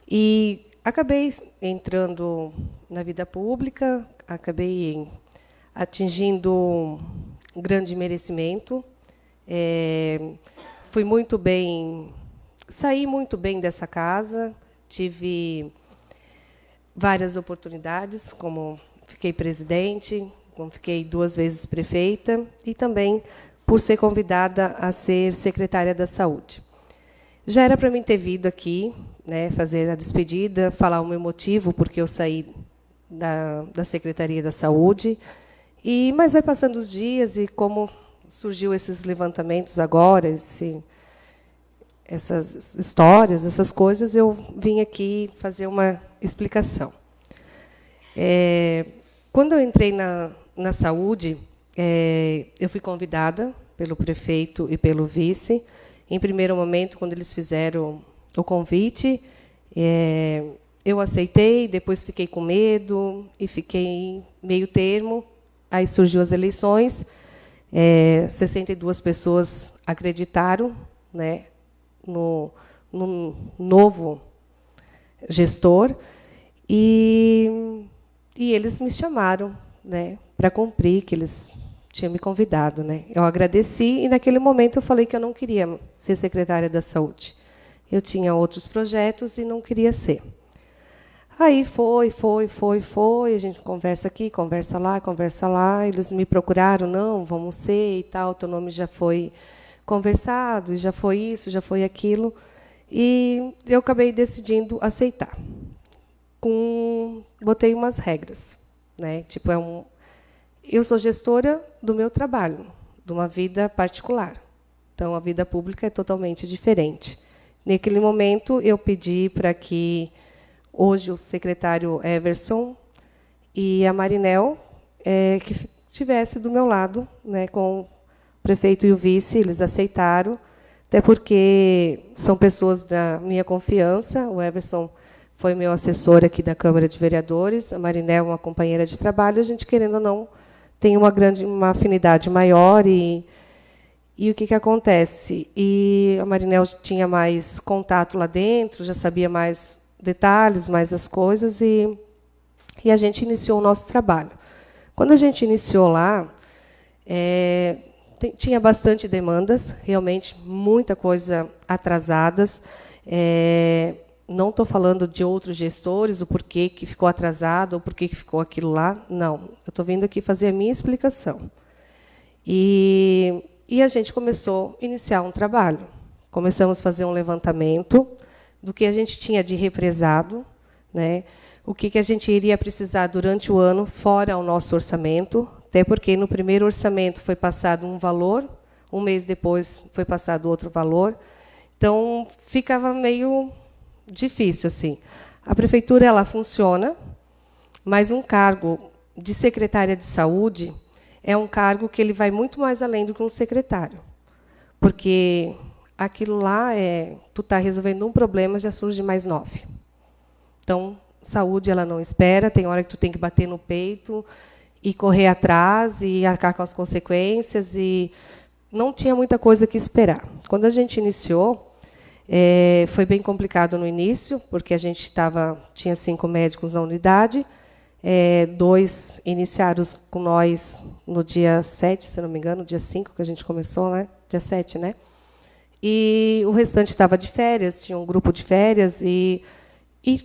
e acabei entrando na vida pública, acabei atingindo um grande merecimento, fui muito bem, saí muito bem dessa casa, tive várias oportunidades, como fiquei presidente, como fiquei 2 vezes prefeita, e também por ser convidada a ser secretária da Saúde. Já era para mim ter vindo aqui, né, fazer a despedida, falar o meu motivo, porque eu saí da Secretaria da Saúde, mas vai passando os dias, e como surgiu esses levantamentos agora, essas histórias, essas coisas, eu vim aqui fazer uma explicação. Quando eu entrei na saúde, eu fui convidada pelo prefeito e pelo vice. Em primeiro momento, quando eles fizeram o convite, eu aceitei, depois fiquei com medo e fiquei meio termo. Aí surgiu as eleições, 62 pessoas acreditaram, né, no novo gestor, e eles me chamaram, né, para cumprir, que eles tinham me convidado, né. Eu agradeci, e naquele momento eu falei que eu não queria ser secretária da Saúde. Eu tinha outros projetos e não queria ser. Aí foi, a gente conversa aqui, conversa lá, eles me procuraram, não, vamos ser e tal, teu nome já foi conversado, já foi isso, já foi aquilo, e eu acabei decidindo aceitar. Botei umas regras, né? Tipo, eu sou gestora do meu trabalho, de uma vida particular. Então, a vida pública é totalmente diferente. Naquele momento, eu pedi para que hoje o secretário Everson e a Marinel que estivesse do meu lado, né, com o prefeito e o vice, eles aceitaram, até porque são pessoas da minha confiança. O Everson foi meu assessor aqui da Câmara de Vereadores, a Marinel uma companheira de trabalho, a gente, querendo ou não, tem uma afinidade maior, e o que acontece? E a Marinel tinha mais contato lá dentro, já sabia mais detalhes, mais as coisas, e a gente iniciou o nosso trabalho. Quando a gente iniciou lá, tinha bastante demandas, realmente muita coisa atrasadas. Não estou falando de outros gestores, o porquê que ficou atrasado, ou porquê que ficou aquilo lá. Não, eu estou vindo aqui fazer a minha explicação. E a gente começou a iniciar um trabalho. Começamos a fazer um levantamento do que a gente tinha de represado, né? O que a gente iria precisar durante o ano, fora o nosso orçamento, até porque no primeiro orçamento foi passado um valor, um mês depois foi passado outro valor. Então, ficava meio difícil, assim. A prefeitura, ela funciona, mas um cargo de secretária de saúde é um cargo que ele vai muito mais além do que um secretário. Porque aquilo lá tu está resolvendo um problema, já surge mais 9. Então, saúde, ela não espera, tem hora que tu tem que bater no peito e correr atrás e arcar com as consequências, e não tinha muita coisa que esperar. Quando a gente iniciou, foi bem complicado no início, porque a gente tinha 5 médicos na unidade, 2 iniciaram com nós no dia 7, se não me engano, dia 5 que a gente começou, né? Dia 7, né? E o restante estava de férias, tinha um grupo de férias, e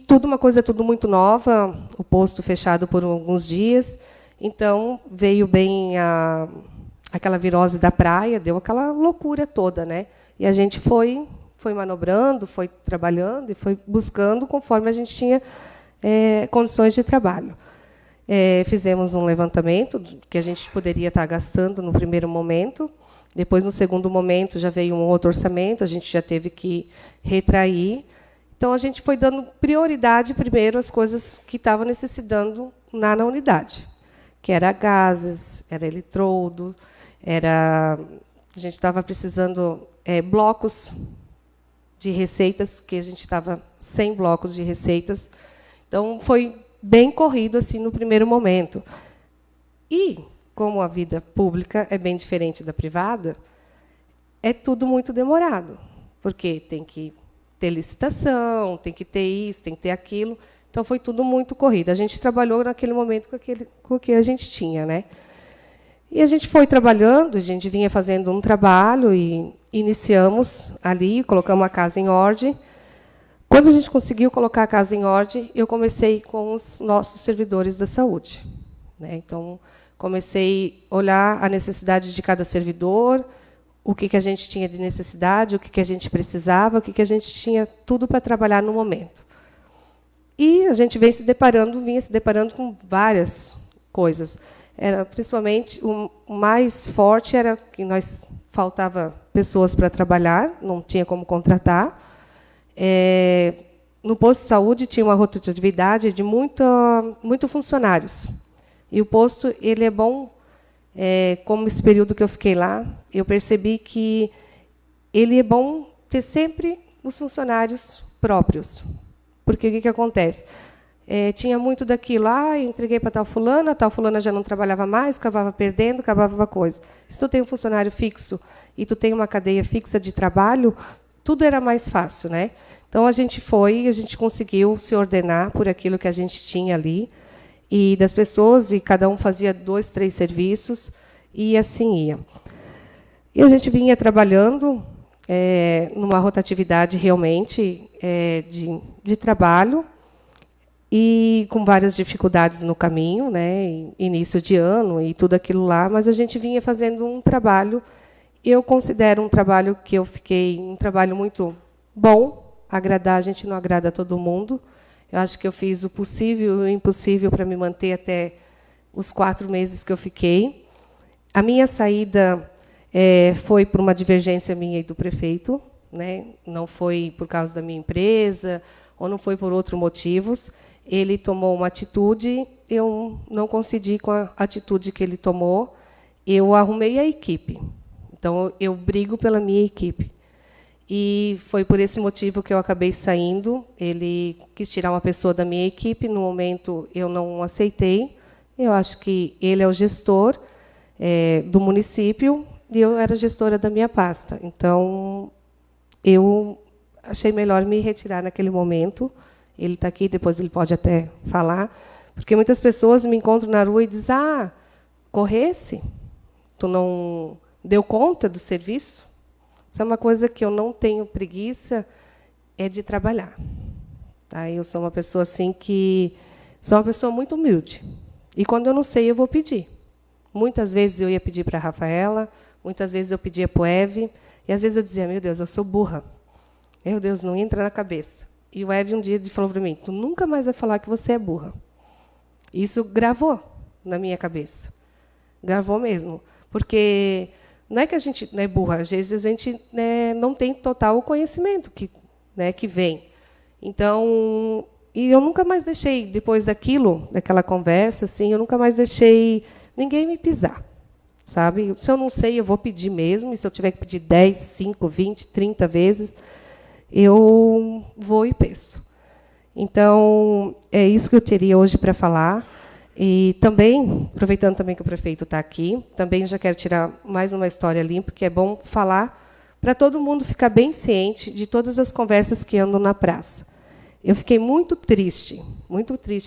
tudo muito nova, o posto fechado por alguns dias, Então, veio bem aquela virose da praia, deu aquela loucura toda, né? E a gente foi manobrando, foi trabalhando e foi buscando conforme a gente tinha condições de trabalho. Fizemos um levantamento do que a gente poderia estar gastando no primeiro momento. Depois, no segundo momento, já veio um outro orçamento, a gente já teve que retrair. Então, a gente foi dando prioridade primeiro às coisas que estavam necessitando na unidade, que era gases, era eletrodo, a gente estava precisando blocos de receitas, que a gente estava sem blocos de receitas. Então, foi bem corrido assim no primeiro momento. E, como a vida pública é bem diferente da privada, é tudo muito demorado, porque tem que ter licitação, tem que ter isso, tem que ter aquilo. Então, foi tudo muito corrido. A gente trabalhou naquele momento com o que a gente tinha, né? E a gente foi trabalhando, a gente vinha fazendo um trabalho e iniciamos ali, colocamos a casa em ordem. Quando a gente conseguiu colocar a casa em ordem, eu comecei com os nossos servidores da saúde, né? Então, comecei a olhar a necessidade de cada servidor, o que a gente tinha de necessidade, o que a gente precisava, o que a gente tinha tudo para trabalhar no momento. E a gente vinha se deparando com várias coisas. Principalmente, o mais forte era que faltava pessoas para trabalhar, não tinha como contratar. No posto de saúde tinha uma rotatividade de muito funcionários. E o posto ele é bom, como esse período que eu fiquei lá, eu percebi que ele é bom ter sempre os funcionários próprios. Porque o que acontece? Tinha muito daquilo, eu entreguei para tal fulana já não trabalhava mais, acabava perdendo, acabava uma coisa. Se tu tem um funcionário fixo e tu tem uma cadeia fixa de trabalho, tudo era mais fácil, né? Então, a gente conseguiu se ordenar por aquilo que a gente tinha ali, e das pessoas, e cada um fazia 2, 3 serviços, e assim ia. E a gente vinha trabalhando numa rotatividade realmente de trabalho, e com várias dificuldades no caminho, né, início de ano e tudo aquilo lá, mas a gente vinha fazendo um trabalho, eu considero um trabalho um trabalho muito bom. Agradar, a gente não agrada a todo mundo. Eu acho que eu fiz o possível e o impossível para me manter até os 4 meses que eu fiquei. A minha saída foi por uma divergência minha e do prefeito, né? Não foi por causa da minha empresa, ou não foi por outros motivos. Ele tomou uma atitude, eu não concedi com a atitude que ele tomou. Eu arrumei a equipe. Então, eu brigo pela minha equipe. E foi por esse motivo que eu acabei saindo. Ele quis tirar uma pessoa da minha equipe. No momento, eu não aceitei. Eu acho que ele é o gestor do município e eu era gestora da minha pasta. Então, eu achei melhor me retirar naquele momento. Ele está aqui, depois ele pode até falar. Porque muitas pessoas me encontram na rua e dizem, corresse? Tu não deu conta do serviço? Isso é uma coisa que eu não tenho preguiça, de trabalhar. Tá? Eu sou uma pessoa assim sou uma pessoa muito humilde. E quando eu não sei, eu vou pedir. Muitas vezes eu ia pedir para a Rafaela, muitas vezes eu pedia para o Eve, e às vezes eu dizia, meu Deus, eu sou burra. Meu Deus, não entra na cabeça. E o Eve um dia falou para mim, tu nunca mais vai falar que você é burra. Isso gravou na minha cabeça. Gravou mesmo. Porque não é que a gente não é burra, às vezes a gente não tem total conhecimento que vem. Então, e eu nunca mais deixei, depois daquela conversa, assim, eu nunca mais deixei ninguém me pisar, sabe? Se eu não sei, eu vou pedir mesmo, e se eu tiver que pedir 10, 5, 20, 30 vezes, eu vou e peço. Então, é isso que eu teria hoje para falar. E também, aproveitando também que o prefeito está aqui, também já quero tirar mais uma história limpa, porque é bom falar para todo mundo ficar bem ciente de todas as conversas que andam na praça. Eu fiquei muito triste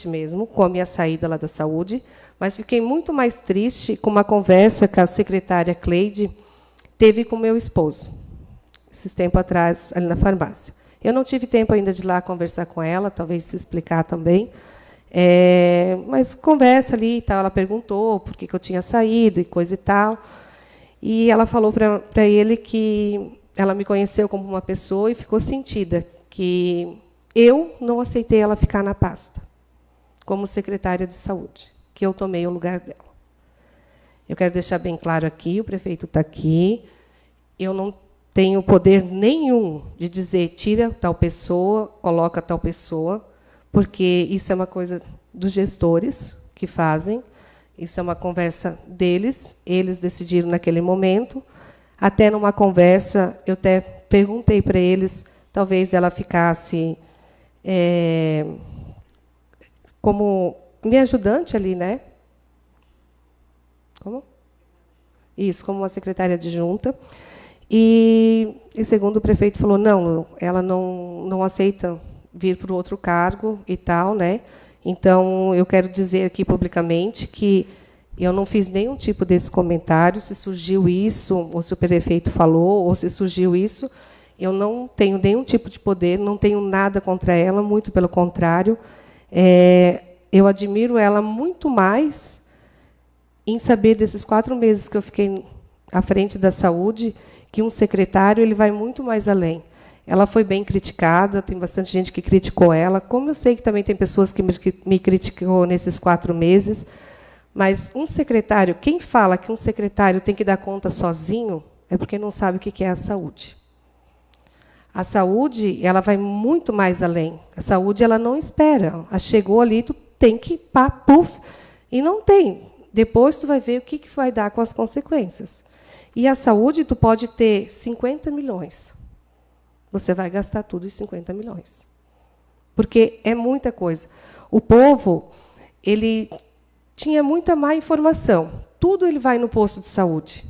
mesmo, com a minha saída lá da saúde, mas fiquei muito mais triste com uma conversa que a secretária Cleide teve com meu esposo, esses tempos atrás, ali na farmácia. Eu não tive tempo ainda de ir lá conversar com ela, talvez se explicar também. Mas conversa ali e tal, ela perguntou por que eu tinha saído e coisa e tal. E ela falou para ele que ela me conheceu como uma pessoa e ficou sentida que eu não aceitei ela ficar na pasta como secretária de saúde, que eu tomei o lugar dela. Eu quero deixar bem claro aqui, o prefeito está aqui, eu não tenho poder nenhum de dizer tira tal pessoa, coloca tal pessoa, porque isso é uma coisa dos gestores que fazem, isso é uma conversa deles, eles decidiram naquele momento. Até numa conversa, eu até perguntei para eles, talvez ela ficasse como minha ajudante ali, né? Como? Isso, como uma secretária adjunta. E segundo o prefeito falou, não, ela não aceita vir para o outro cargo e tal, né? Então, eu quero dizer aqui publicamente que eu não fiz nenhum tipo desse comentário, se surgiu isso, ou se o prefeito falou, ou se surgiu isso, eu não tenho nenhum tipo de poder, não tenho nada contra ela, muito pelo contrário. Eu admiro ela muito mais em saber desses 4 meses que eu fiquei à frente da saúde, que um secretário ele vai muito mais além. Ela foi bem criticada, tem bastante gente que criticou ela, como eu sei que também tem pessoas que me criticou nesses 4 meses, mas um secretário, quem fala que um secretário tem que dar conta sozinho, é porque não sabe o que é a saúde. A saúde, ela vai muito mais além. A saúde, ela não espera. Ela chegou ali, tu tem que pá, puf, e não tem. Depois tu vai ver o que vai dar com as consequências. E a saúde, tu pode ter 50 milhões. Você vai gastar tudo os 50 milhões. Porque é muita coisa. O povo, ele tinha muita má informação. Tudo ele vai no posto de saúde.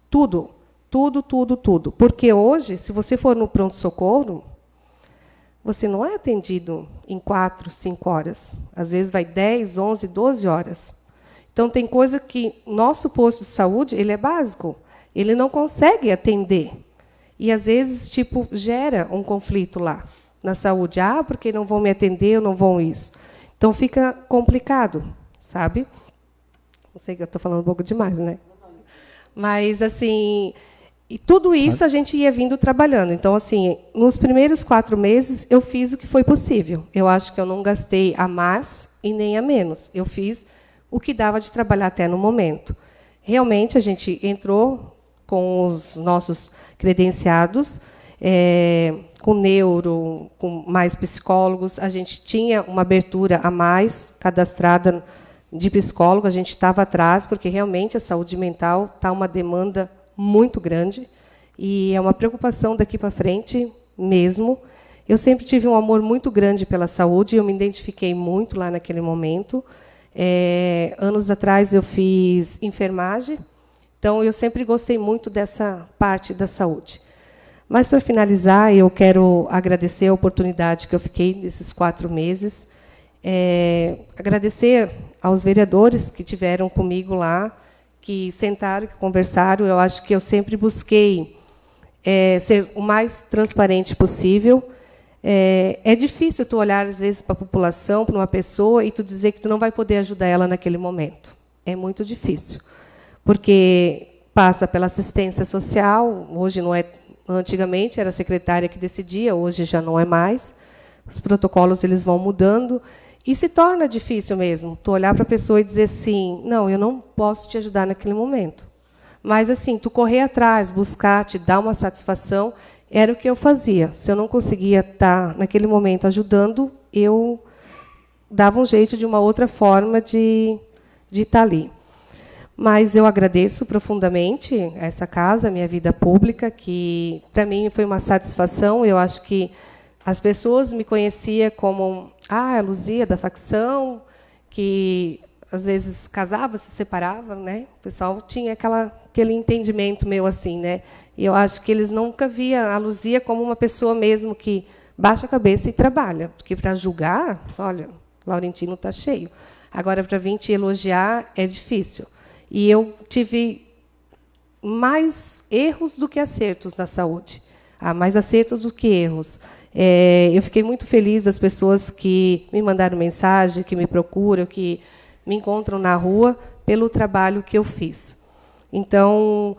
Tudo. Tudo, tudo, tudo. Porque hoje, se você for no pronto-socorro, você não é atendido em 4, 5 horas. Às vezes vai 10, 11, 12 horas. Então, tem coisa que nosso posto de saúde ele é básico. Ele não consegue atender. E, às vezes, tipo, gera um conflito lá na saúde. Ah, porque não vão me atender, não vão isso. Então, fica complicado, sabe? Não sei que eu estou falando um pouco demais, né? Mas, assim, e tudo isso a gente ia vindo trabalhando. Então, assim, nos primeiros 4 meses, eu fiz o que foi possível. Eu acho que eu não gastei a mais e nem a menos. Eu fiz o que dava de trabalhar até no momento. Realmente, a gente entrou com os nossos credenciados, com neuro, com mais psicólogos. A gente tinha uma abertura a mais cadastrada de psicólogo, a gente estava atrás, porque realmente a saúde mental está uma demanda muito grande, e é uma preocupação daqui para frente mesmo. Eu sempre tive um amor muito grande pela saúde, eu me identifiquei muito lá naquele momento. Anos atrás eu fiz enfermagem, então eu sempre gostei muito dessa parte da saúde. Mas, para finalizar, eu quero agradecer a oportunidade que eu fiquei nesses 4 meses, agradecer aos vereadores que tiveram comigo lá, que sentaram, que conversaram. Eu acho que eu sempre busquei ser o mais transparente possível. É difícil tu olhar, às vezes, para a população, para uma pessoa, e tu dizer que tu não vai poder ajudar ela naquele momento. É muito difícil, porque passa pela assistência social, hoje não é. Antigamente era a secretária que decidia, hoje já não é mais. Os protocolos eles vão mudando. E se torna difícil mesmo, tu olhar para a pessoa e dizer assim, não, eu não posso te ajudar naquele momento. Mas, assim, tu correr atrás, buscar, te dar uma satisfação, era o que eu fazia. Se eu não conseguia estar, naquele momento, ajudando, eu dava um jeito de uma outra forma de estar ali. Mas eu agradeço profundamente essa casa, a minha vida pública, que, para mim, foi uma satisfação. Eu acho que as pessoas me conheciam como a Luzia da facção, que às vezes casava, se separava, né? O pessoal tinha aquele entendimento meu assim, né? E eu acho que eles nunca viam a Luzia como uma pessoa mesmo que baixa a cabeça e trabalha, porque para julgar, olha, Laurentino está cheio. Agora, para vir te elogiar é difícil. E eu tive mais erros do que acertos na saúde. Mais acertos do que erros. Eu fiquei muito feliz das pessoas que me mandaram mensagem, que me procuram, que me encontram na rua, pelo trabalho que eu fiz. Então,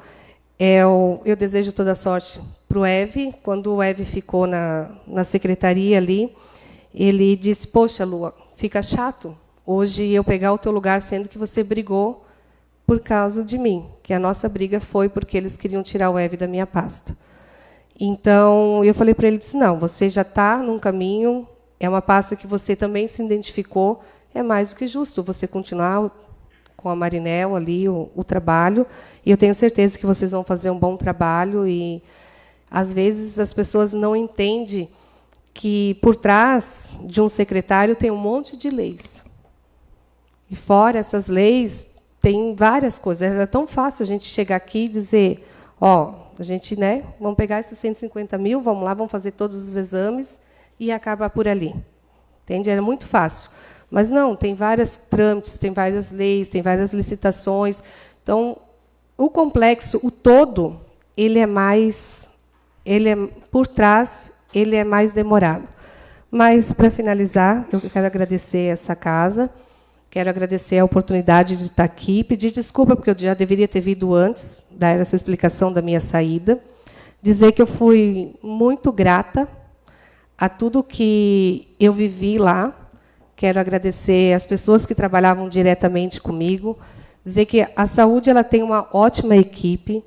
eu desejo toda a sorte para o Eve. Quando o Eve ficou na secretaria ali, ele disse, poxa, Lua, fica chato hoje eu pegar o teu lugar, sendo que você brigou por causa de mim, que a nossa briga foi porque eles queriam tirar o Eve da minha pasta. Então, eu falei para ele, disse, não, você já está num caminho, é uma pasta que você também se identificou, é mais do que justo você continuar com a Marinel ali, o trabalho, e eu tenho certeza que vocês vão fazer um bom trabalho, e, às vezes, as pessoas não entendem que, por trás de um secretário, tem um monte de leis. E, fora essas leis, tem várias coisas. É tão fácil a gente chegar aqui e dizer, ó, a gente, né, vamos pegar esses 150 mil, vamos lá, vamos fazer todos os exames e acabar por ali. Entende? Era muito fácil. Mas não, tem vários trâmites, tem várias leis, tem várias licitações. Então, o complexo, o todo, por trás, ele é mais demorado. Mas, para finalizar, eu quero agradecer essa casa, quero agradecer a oportunidade de estar aqui, pedir desculpa, porque eu já deveria ter vindo antes, dar essa explicação da minha saída, dizer que eu fui muito grata a tudo que eu vivi lá. Quero agradecer as pessoas que trabalhavam diretamente comigo, dizer que a saúde ela tem uma ótima equipe,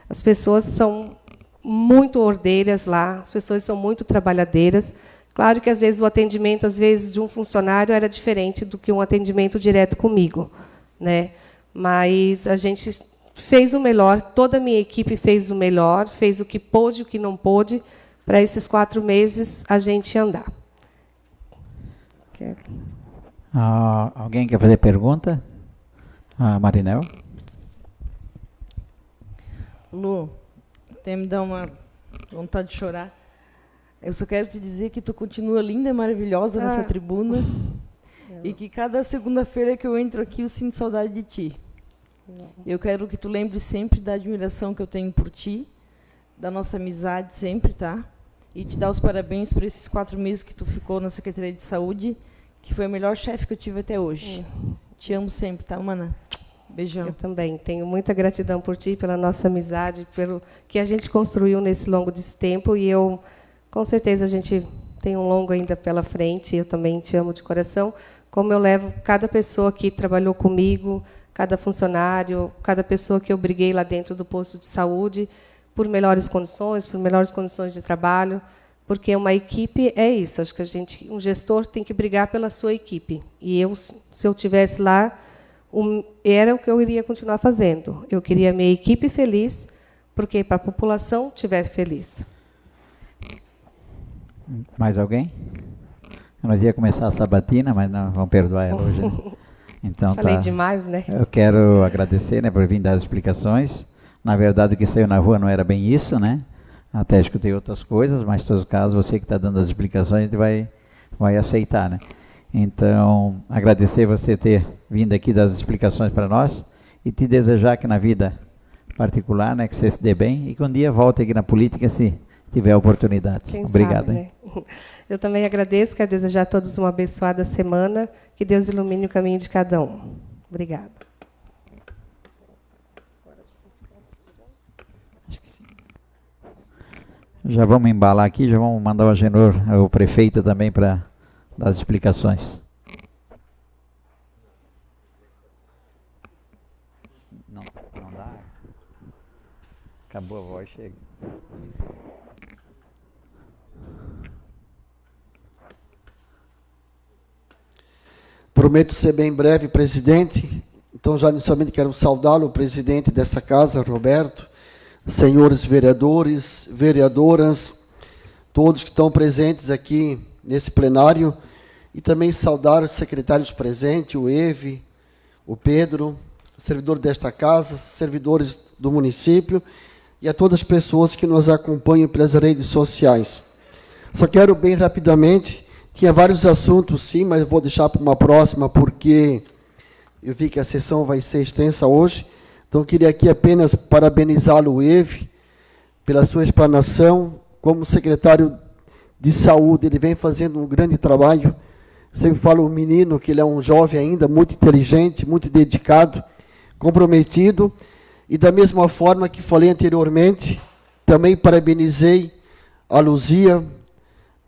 as pessoas são muito ordeiras lá, as pessoas são muito trabalhadeiras. Claro que, às vezes, o atendimento, às vezes, de um funcionário era diferente do que um atendimento direto comigo, né? Mas a gente fez o melhor, toda a minha equipe fez o melhor, fez o que pôde e o que não pôde, para esses 4 meses a gente andar. Alguém quer fazer pergunta? Marinel? Lu, até me dá uma vontade de chorar. Eu só quero te dizer que tu continua linda e maravilhosa nessa tribuna e que cada segunda-feira que eu entro aqui eu sinto saudade de ti. Eu quero que tu lembre sempre da admiração que eu tenho por ti, da nossa amizade sempre, tá? E te dar os parabéns por esses 4 meses que tu ficou na Secretaria de Saúde, que foi o melhor chefe que eu tive até hoje. Te amo sempre, tá, mana? Beijão. Eu também tenho muita gratidão por ti, pela nossa amizade, pelo que a gente construiu nesse longo desse tempo, e eu, com certeza, a gente tem um longo ainda pela frente. Eu também te amo de coração, como eu levo cada pessoa que trabalhou comigo, cada funcionário, cada pessoa que eu briguei lá dentro do posto de saúde, por melhores condições de trabalho, porque uma equipe é isso. Acho que um gestor tem que brigar pela sua equipe. E eu, se eu tivesse lá, era o que eu iria continuar fazendo. Eu queria a minha equipe feliz, porque para a população estiver feliz. Mais alguém? Nós ia começar a sabatina, mas não vamos perdoar ela hoje. Né? Então, falei demais, né? Eu quero agradecer, né, por vir dar as explicações. Na verdade, o que saiu na rua não era bem isso, né? Até escutei outras coisas, mas, em todos os casos, você que está dando as explicações, a gente vai aceitar, né? Então, agradecer você ter vindo aqui dar as explicações para nós e te desejar que na vida particular, né, que você se dê bem e que um dia volte aqui na política se tiver a oportunidade. Quem Obrigado. Sabe, né? Eu também agradeço, quero desejar a todos uma abençoada semana, que Deus ilumine o caminho de cada um. Obrigada. Já vamos embalar aqui, já vamos mandar o Agenor, o prefeito, também para dar as explicações. Não dá. Acabou a voz, chega. Prometo ser bem breve, presidente. Então, já inicialmente quero saudá-lo, o presidente dessa casa, Roberto, senhores vereadores, vereadoras, todos que estão presentes aqui nesse plenário, e também saudar os secretários presentes, o Eve, o Pedro, servidor desta casa, servidores do município, e a todas as pessoas que nos acompanham pelas redes sociais. Só quero bem rapidamente, tinha vários assuntos sim, mas vou deixar para uma próxima, porque eu vi que a sessão vai ser extensa hoje. Então, queria aqui apenas parabenizá-lo, Eve, pela sua explanação como secretário de saúde, ele vem fazendo um grande trabalho. Sempre falo o menino, que ele é um jovem ainda, muito inteligente, muito dedicado, comprometido, e da mesma forma que falei anteriormente, também parabenizei a Luzia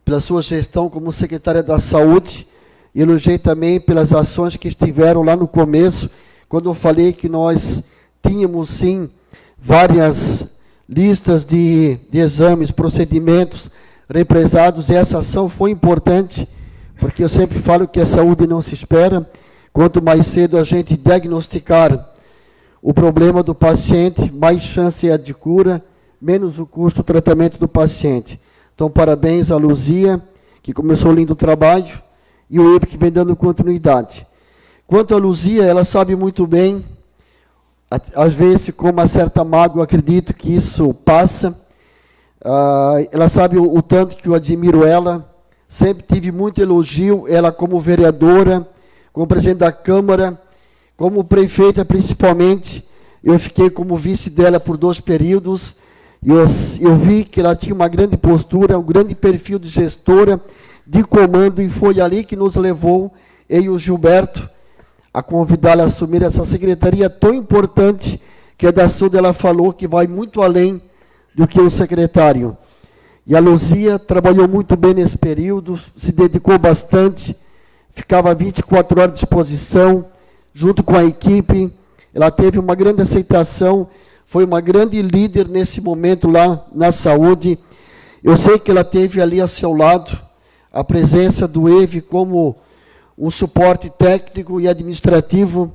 pela sua gestão como secretária da Saúde, e elogiei também pelas ações que estiveram lá no começo, quando eu falei que nós tínhamos, sim, várias listas de exames, procedimentos represados, e essa ação foi importante, porque eu sempre falo que a saúde não se espera. Quanto mais cedo a gente diagnosticar o problema do paciente, mais chance é de cura, menos o custo do tratamento do paciente. Então, parabéns à Luzia, que começou lindo trabalho, e o EVE que vem dando continuidade. Quanto à Luzia, ela sabe muito bem, às vezes com uma certa mágoa, acredito que isso passa. Ela sabe o tanto que eu admiro ela, sempre tive muito elogio, ela como vereadora, como presidente da Câmara, como prefeita principalmente. Eu fiquei como vice dela por 2 períodos, e eu vi que ela tinha uma grande postura, um grande perfil de gestora, de comando, e foi ali que nos levou, eu e o Gilberto, a convidá-la a assumir essa secretaria tão importante, que é da saúde. Ela falou que vai muito além do que o secretário. E a Luzia trabalhou muito bem nesse período, se dedicou bastante, ficava 24 horas à disposição, junto com a equipe. Ela teve uma grande aceitação, foi uma grande líder nesse momento lá na saúde. Eu sei que ela teve ali ao seu lado a presença do EVE como um suporte técnico e administrativo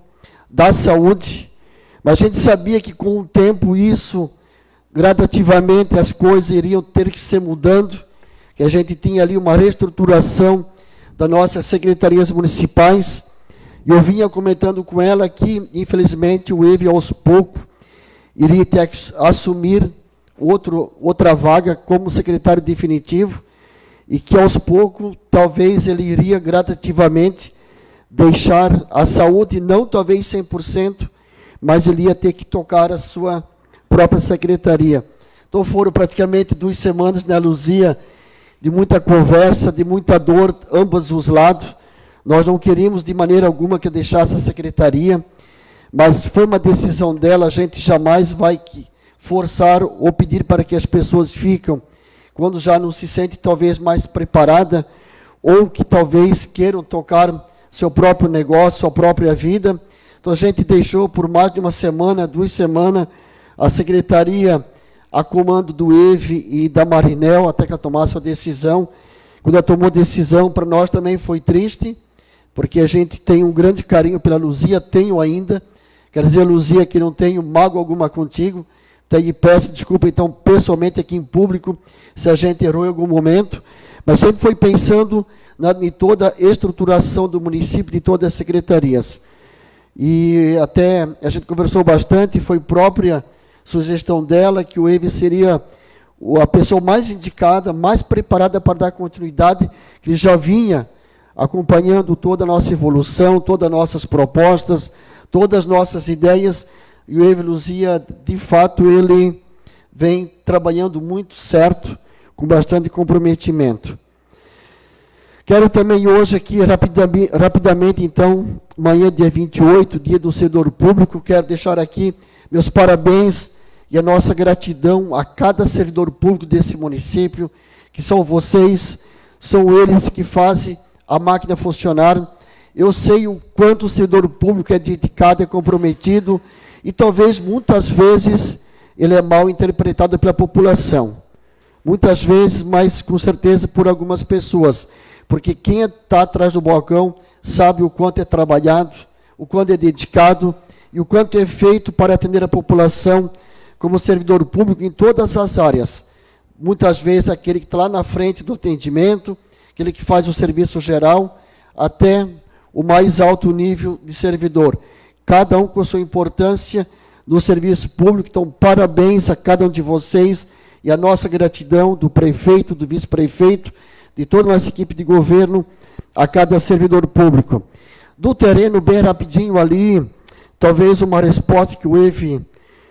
da saúde, mas a gente sabia que com o tempo isso, gradativamente, as coisas iriam ter que ser mudando, que a gente tinha ali uma reestruturação das nossas secretarias municipais, e eu vinha comentando com ela que, infelizmente, o EVE, aos poucos, iria ter que assumir outra vaga como secretário definitivo, e que aos poucos, talvez ele iria gradativamente deixar a saúde, não talvez 100%, mas ele ia ter que tocar a sua própria secretaria. Então foram praticamente 2 semanas, né, Luzia, de muita conversa, de muita dor, ambos os lados. Nós não queríamos de maneira alguma que deixasse a secretaria, mas foi uma decisão dela. A gente jamais vai forçar ou pedir para que as pessoas fiquem quando já não se sente talvez mais preparada, ou que talvez queiram tocar seu próprio negócio, sua própria vida. Então a gente deixou por mais de 1 semana, 2 semanas, a secretaria a comando do EVE e da Marinel, até que ela tomasse a decisão. Quando ela tomou a decisão, para nós também foi triste, porque a gente tem um grande carinho pela Luzia, tenho ainda. Quero dizer, Luzia, que não tenho mágoa alguma contigo, e peço desculpa, então, pessoalmente, aqui em público, se a gente errou em algum momento, mas sempre foi pensando em toda a estruturação do município, de todas as secretarias. E até a gente conversou bastante, foi própria sugestão dela, que o EVE seria a pessoa mais indicada, mais preparada para dar continuidade, que já vinha acompanhando toda a nossa evolução, todas as nossas propostas, todas as nossas ideias. E o EVE Luzia, de fato, ele vem trabalhando muito certo, com bastante comprometimento. Quero também hoje aqui, rapidamente, então, amanhã, dia 28, dia do servidor público, quero deixar aqui meus parabéns e a nossa gratidão a cada servidor público desse município, que são vocês, são eles que fazem a máquina funcionar. Eu sei o quanto o servidor público é dedicado, é comprometido, e talvez, muitas vezes, ele é mal interpretado pela população. Muitas vezes, mas com certeza por algumas pessoas. Porque quem está atrás do balcão sabe o quanto é trabalhado, o quanto é dedicado, e o quanto é feito para atender a população como servidor público em todas as áreas. Muitas vezes, aquele que está lá na frente do atendimento, aquele que faz o serviço geral, até o mais alto nível de servidor. Cada um com a sua importância no serviço público. Então, parabéns a cada um de vocês e a nossa gratidão do prefeito, do vice-prefeito, de toda a nossa equipe de governo, a cada servidor público. Do terreno, bem rapidinho ali, talvez uma resposta que o EVE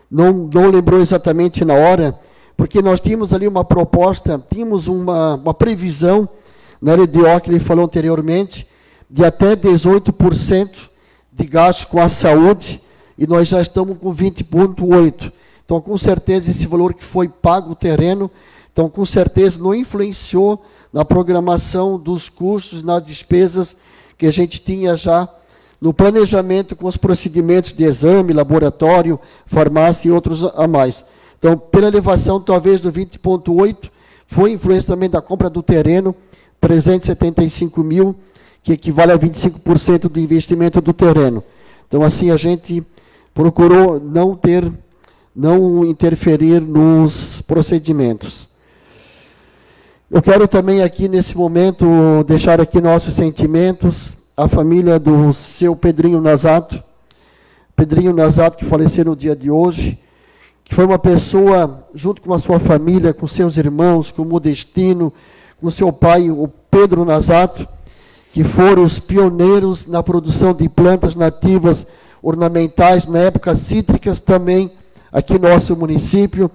não lembrou exatamente na hora, porque nós tínhamos ali uma proposta, tínhamos uma previsão, na LDO que ele falou anteriormente, de até 18% de gasto com a saúde, e nós já estamos com 20,8%. Então, com certeza, esse valor que foi pago o terreno, então, com certeza, não influenciou na programação dos custos, nas despesas que a gente tinha já no planejamento com os procedimentos de exame, laboratório, farmácia e outros a mais. Então, pela elevação, talvez, do 20,8%, foi influência também da compra do terreno, 375 mil, que equivale a 25% do investimento do terreno. Então, assim, a gente procurou não interferir nos procedimentos. Eu quero também aqui, nesse momento, deixar aqui nossos sentimentos à família do seu Pedrinho Nazato, que faleceu no dia de hoje, que foi uma pessoa, junto com a sua família, com seus irmãos, com o Modestino, com seu pai, o Pedro Nazato, que foram os pioneiros na produção de plantas nativas ornamentais, na época cítricas também, aqui no nosso município,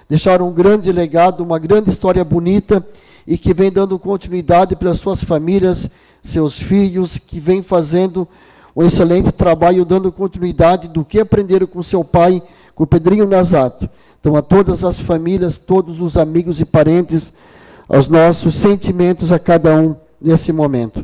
deixaram um grande legado, uma grande história bonita, e que vem dando continuidade pelas suas famílias, seus filhos, que vem fazendo um excelente trabalho, dando continuidade do que aprenderam com seu pai, com o Pedrinho Nazato. Então, a todas as famílias, todos os amigos e parentes, aos nossos sentimentos a cada um nesse momento.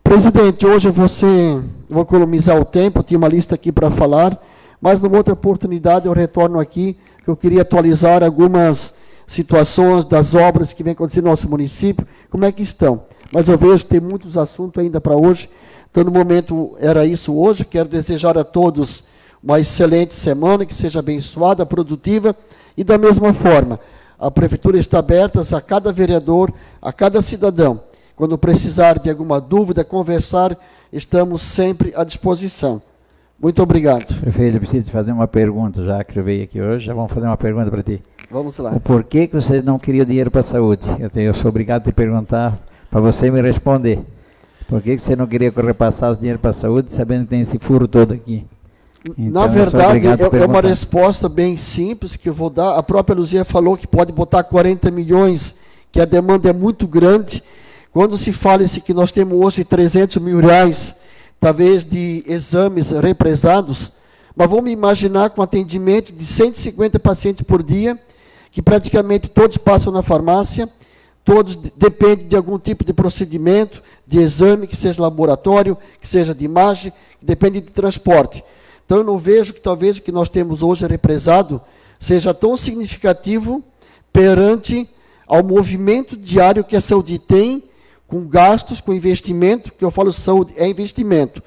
Presidente, hoje vou economizar o tempo, tinha uma lista aqui para falar, mas numa outra oportunidade eu retorno aqui, que eu queria atualizar algumas situações das obras que vem acontecendo no nosso município, como é que estão. Mas eu vejo que tem muitos assuntos ainda para hoje, então no momento era isso hoje, quero desejar a todos uma excelente semana, que seja abençoada, produtiva, e da mesma forma, a Prefeitura está aberta a cada vereador, a cada cidadão. Quando precisar de alguma dúvida, conversar, estamos sempre à disposição. Muito obrigado. Prefeito, eu preciso fazer uma pergunta, já que eu veio aqui hoje, já vamos fazer uma pergunta para ti. Vamos lá. O porquê que você não queria dinheiro para a saúde? Eu sou obrigado a te perguntar, para você me responder. Por que você não queria repassar os dinheiro para a saúde, sabendo que tem esse furo todo aqui? Então, na verdade, é uma resposta bem simples que eu vou dar. A própria Luzia falou que pode botar 40 milhões, que a demanda é muito grande. Quando se fala que nós temos hoje 300 mil reais, talvez de exames represados, mas vamos imaginar com atendimento de 150 pacientes por dia, que praticamente todos passam na farmácia, todos dependem de algum tipo de procedimento, de exame, que seja laboratório, que seja de imagem, que depende de transporte. Então, eu não vejo que talvez o que nós temos hoje represado seja tão significativo perante ao movimento diário que a saúde tem, com gastos, com investimento, que eu falo saúde é investimento.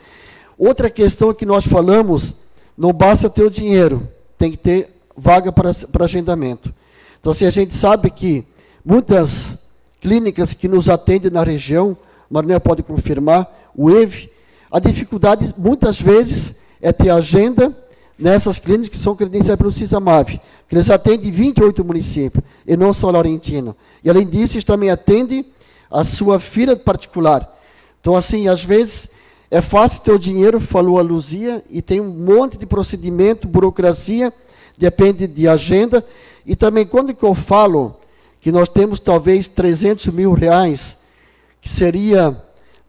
Outra questão que nós falamos, não basta ter o dinheiro, tem que ter vaga para agendamento. Então, assim, a gente sabe que muitas clínicas que nos atendem na região, Marinel pode confirmar, o EV, a dificuldade, muitas vezes, é ter agenda nessas clínicas que são credenciadas pelo CISAMAV, que eles atendem 28 municípios, e não só Laurentino. E, além disso, eles também atendem a sua filha particular. Então, assim, às vezes, é fácil ter o dinheiro, falou a Luzia, e tem um monte de procedimento, burocracia, depende de agenda, e também, quando que eu falo que nós temos, talvez, 300 mil reais, que seria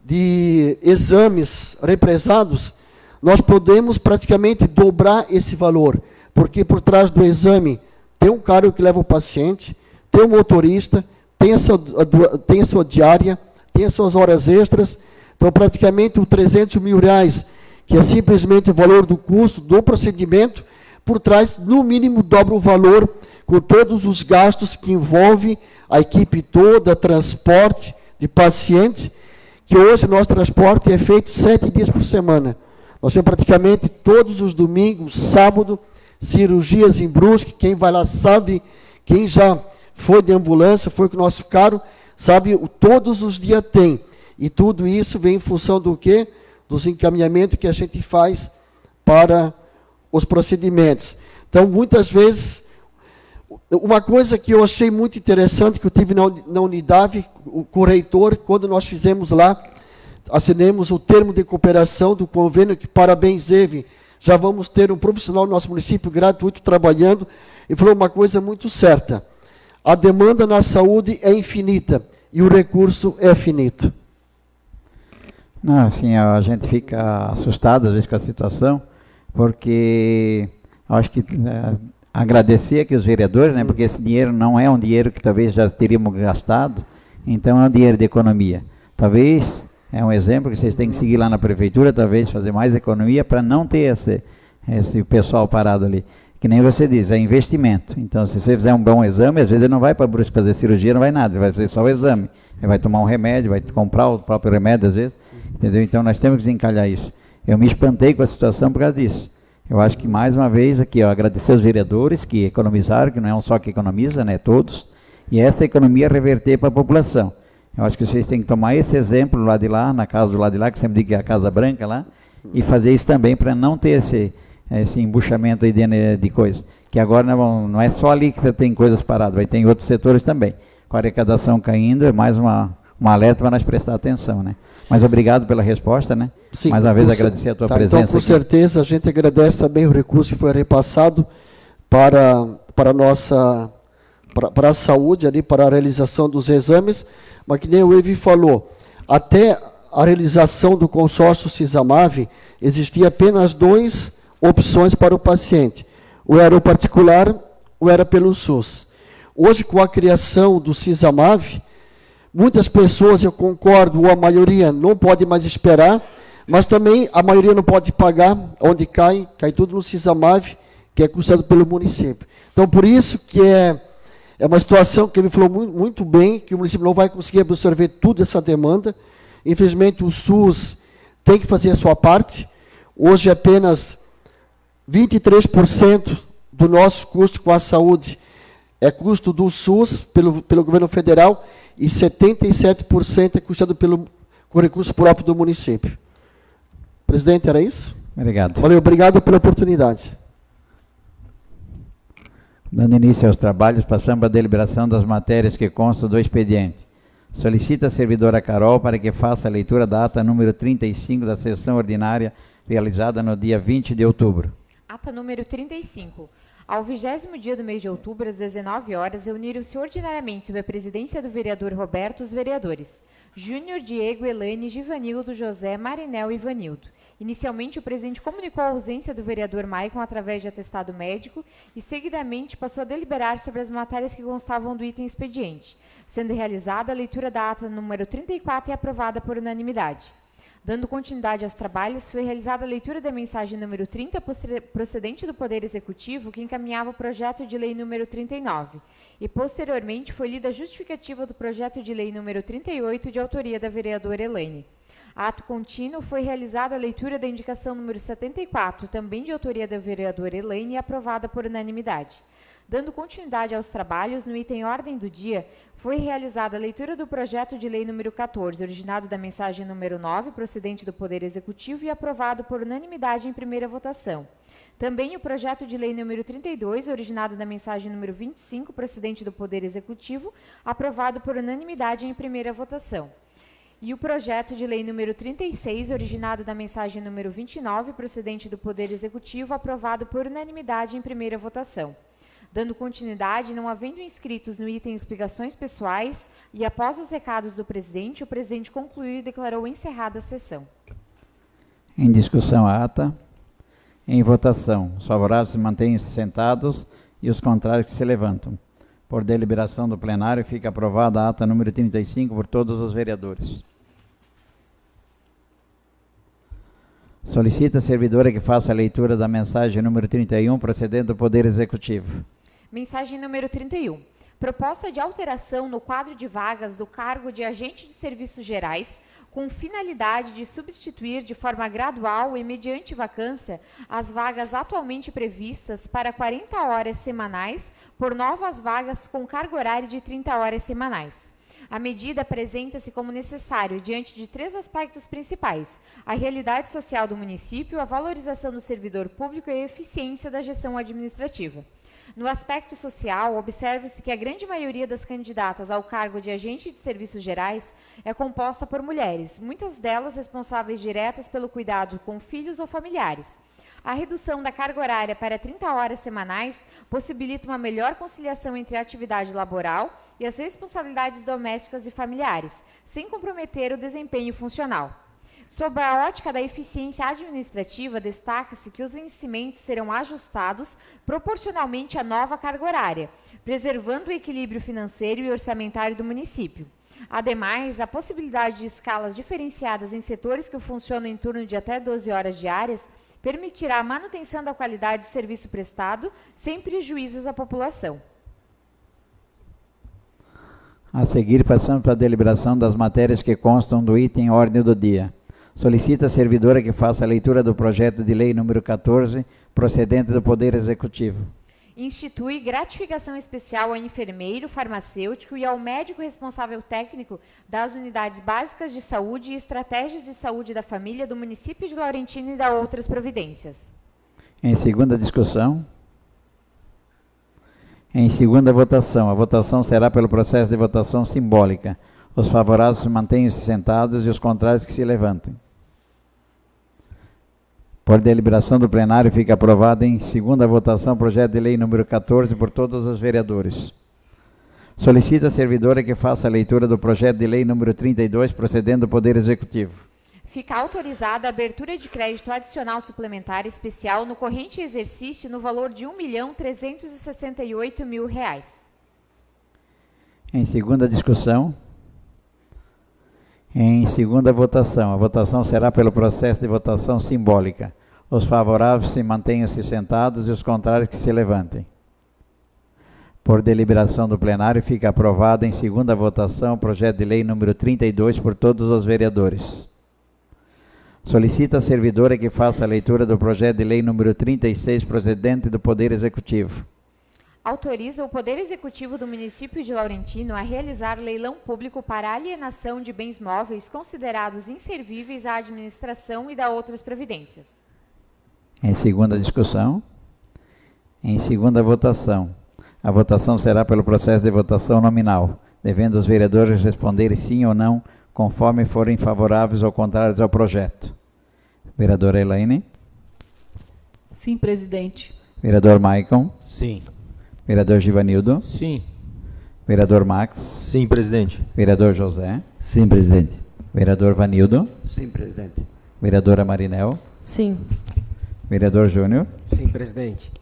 de exames represados, nós podemos praticamente dobrar esse valor, porque por trás do exame tem um cara que leva o paciente, tem um motorista, tem a sua diária, tem as suas horas extras. Então, praticamente, os 300 mil reais, que é simplesmente o valor do custo do procedimento, por trás, no mínimo, dobra o valor, com todos os gastos que envolve a equipe toda, transporte de pacientes, que hoje nosso transporte é feito 7 dias por semana. Nós temos praticamente todos os domingos, sábado, cirurgias em Brusque. Quem vai lá sabe, quem já foi de ambulância, foi com o nosso carro, sabe, todos os dias tem. E tudo isso vem em função do quê? Dos encaminhamentos que a gente faz para os procedimentos. Então, muitas vezes, uma coisa que eu achei muito interessante, que eu tive na unidade, com o reitor, quando nós fizemos lá, assinemos o termo de cooperação do convênio, que, parabéns, Eve, já vamos ter um profissional no nosso município gratuito trabalhando, e falou uma coisa muito certa. a demanda na saúde é infinita e o recurso é finito. Não, assim, a gente fica assustado às vezes com a situação, porque acho que agradecer aqui os vereadores, né, porque esse dinheiro não é um dinheiro que talvez já teríamos gastado, então é um dinheiro de economia. Talvez, é um exemplo que vocês têm que seguir lá na prefeitura, talvez fazer mais economia para não ter esse pessoal parado ali. Que nem você diz, é investimento. Então, se você fizer um bom exame, às vezes ele não vai para Brusque fazer cirurgia, não vai nada, ele vai fazer só o exame. Ele vai tomar um remédio, vai comprar o próprio remédio às vezes, entendeu? Então, nós temos que encalhar isso. Eu me espantei com a situação por causa disso. Eu acho que, mais uma vez, aqui, ó, agradecer aos vereadores que economizaram, que não é um só que economiza, né, todos, e essa economia reverter para a população. Eu acho que vocês têm que tomar esse exemplo lá de lá, na casa do lado de lá, que sempre digo que é a Casa Branca lá, e fazer isso também para não ter esse embuchamento aí de coisas. Que agora não é só ali que tem coisas paradas, vai ter em outros setores também. Com a arrecadação caindo, é mais uma alerta para nós prestar atenção, né? Mas obrigado pela resposta, né? Sim, mais uma vez agradecer a tua presença. Então, com aqui. certeza, a gente agradece também o recurso que foi repassado para a saúde, ali, para a realização dos exames, mas que nem o Evi falou, até a realização do consórcio Cisamave, existia apenas 2 opções para o paciente, ou era o particular, ou era pelo SUS. Hoje, com a criação do Cisamave, muitas pessoas, eu concordo, ou a maioria não pode mais esperar, mas também a maioria não pode pagar, onde cai tudo no Cisamave, que é custado pelo município. Então, por isso que é uma situação que ele falou muito bem, que o município não vai conseguir absorver toda essa demanda. Infelizmente, o SUS tem que fazer a sua parte. Hoje, apenas 23% do nosso custo com a saúde é custo do SUS pelo governo federal e 77% é custado com recurso próprio do município. Presidente, era isso? Obrigado. Valeu, obrigado pela oportunidade. Dando início aos trabalhos, passamos para a deliberação das matérias que constam do expediente. Solicita a servidora Carol para que faça a leitura da ata número 35 da sessão ordinária realizada no dia 20 de outubro. Ata número 35. Ao 20º dia do mês de outubro, às 19 horas, reuniram-se ordinariamente sob a presidência do vereador Roberto os vereadores Júnior, Diego, Elaine, Givanildo, José, Marinel e Ivanildo. Inicialmente, o presidente comunicou a ausência do vereador Maicon através de atestado médico e, seguidamente, passou a deliberar sobre as matérias que constavam do item expediente, sendo realizada a leitura da ata número 34 e aprovada por unanimidade. Dando continuidade aos trabalhos, foi realizada a leitura da mensagem número 30, procedente do Poder Executivo, que encaminhava o projeto de lei número 39, e, posteriormente, foi lida a justificativa do projeto de lei número 38, de autoria da vereadora Elaine. Ato contínuo, foi realizada a leitura da indicação número 74, também de autoria da vereadora Elaine, e aprovada por unanimidade. Dando continuidade aos trabalhos, no item ordem do dia, foi realizada a leitura do projeto de lei número 14, originado da mensagem número 9, procedente do Poder Executivo, e aprovado por unanimidade em primeira votação. Também o projeto de lei número 32, originado da mensagem número 25, procedente do Poder Executivo, aprovado por unanimidade em primeira votação. E o projeto de lei número 36, originado da mensagem número 29, procedente do Poder Executivo, aprovado por unanimidade em primeira votação. Dando continuidade, não havendo inscritos no item explicações pessoais e após os recados do presidente, o presidente concluiu e declarou encerrada a sessão. Em discussão a ata. Em votação. Os favoráveis se mantêm sentados e os contrários que se levantam. Por deliberação do plenário, fica aprovada a ata número 35 por todos os vereadores. Solicita a servidora que faça a leitura da mensagem número 31, procedente do Poder Executivo. Mensagem número 31. Proposta de alteração no quadro de vagas do cargo de agente de serviços gerais, com finalidade de substituir de forma gradual e mediante vacância as vagas atualmente previstas para 40 horas semanais por novas vagas com carga horária de 30 horas semanais. A medida apresenta-se como necessário diante de 3 aspectos principais: a realidade social do município, a valorização do servidor público e a eficiência da gestão administrativa. No aspecto social, observa-se que a grande maioria das candidatas ao cargo de agente de serviços gerais é composta por mulheres, muitas delas responsáveis diretas pelo cuidado com filhos ou familiares. A redução da carga horária para 30 horas semanais possibilita uma melhor conciliação entre a atividade laboral e as responsabilidades domésticas e familiares, sem comprometer o desempenho funcional. Sob a ótica da eficiência administrativa, destaca-se que os vencimentos serão ajustados proporcionalmente à nova carga horária, preservando o equilíbrio financeiro e orçamentário do município. Ademais, a possibilidade de escalas diferenciadas em setores que funcionam em turno de até 12 horas diárias permitirá a manutenção da qualidade do serviço prestado, sem prejuízos à população. A seguir, passamos para a deliberação das matérias que constam do item ordem do dia. Solicita a servidora que faça a leitura do projeto de lei número 14, procedente do Poder Executivo. Institui gratificação especial ao enfermeiro, farmacêutico e ao médico responsável técnico das unidades básicas de saúde e estratégias de saúde da família do município de Laurentino e da outras providências. Em segunda discussão. Em segunda votação. A votação será pelo processo de votação simbólica. Os favoráveis mantenham-se sentados e os contrários que se levantem. Por deliberação do plenário, fica aprovado em segunda votação o projeto de lei número 14 por todos os vereadores. Solicita a servidora que faça a leitura do projeto de lei número 32, procedendo do Poder Executivo. Fica autorizada a abertura de crédito adicional suplementar especial no corrente exercício no valor de R$ 1.368.000. Em segunda discussão. Em segunda votação. A votação será pelo processo de votação simbólica. Os favoráveis se mantenham-se sentados e os contrários que se levantem. Por deliberação do plenário, fica aprovado em segunda votação o projeto de lei número 32 por todos os vereadores. Solicita a servidora que faça a leitura do projeto de lei número 36, procedente do Poder Executivo. Autoriza o Poder Executivo do município de Laurentino a realizar leilão público para alienação de bens móveis considerados inservíveis à administração e da outras providências. Em segunda discussão. Em segunda votação. A votação será pelo processo de votação nominal, devendo os vereadores responderem sim ou não, conforme forem favoráveis ou contrários ao projeto. Vereadora Elaine. Sim, presidente. Vereador Maicon. Sim. Vereador Givanildo. Sim. Vereador Max. Sim, presidente. Vereador José. Sim, presidente. Vereador Vanildo. Sim, presidente. Vereadora Marinel. Sim. Vereador Júnior. Sim, presidente.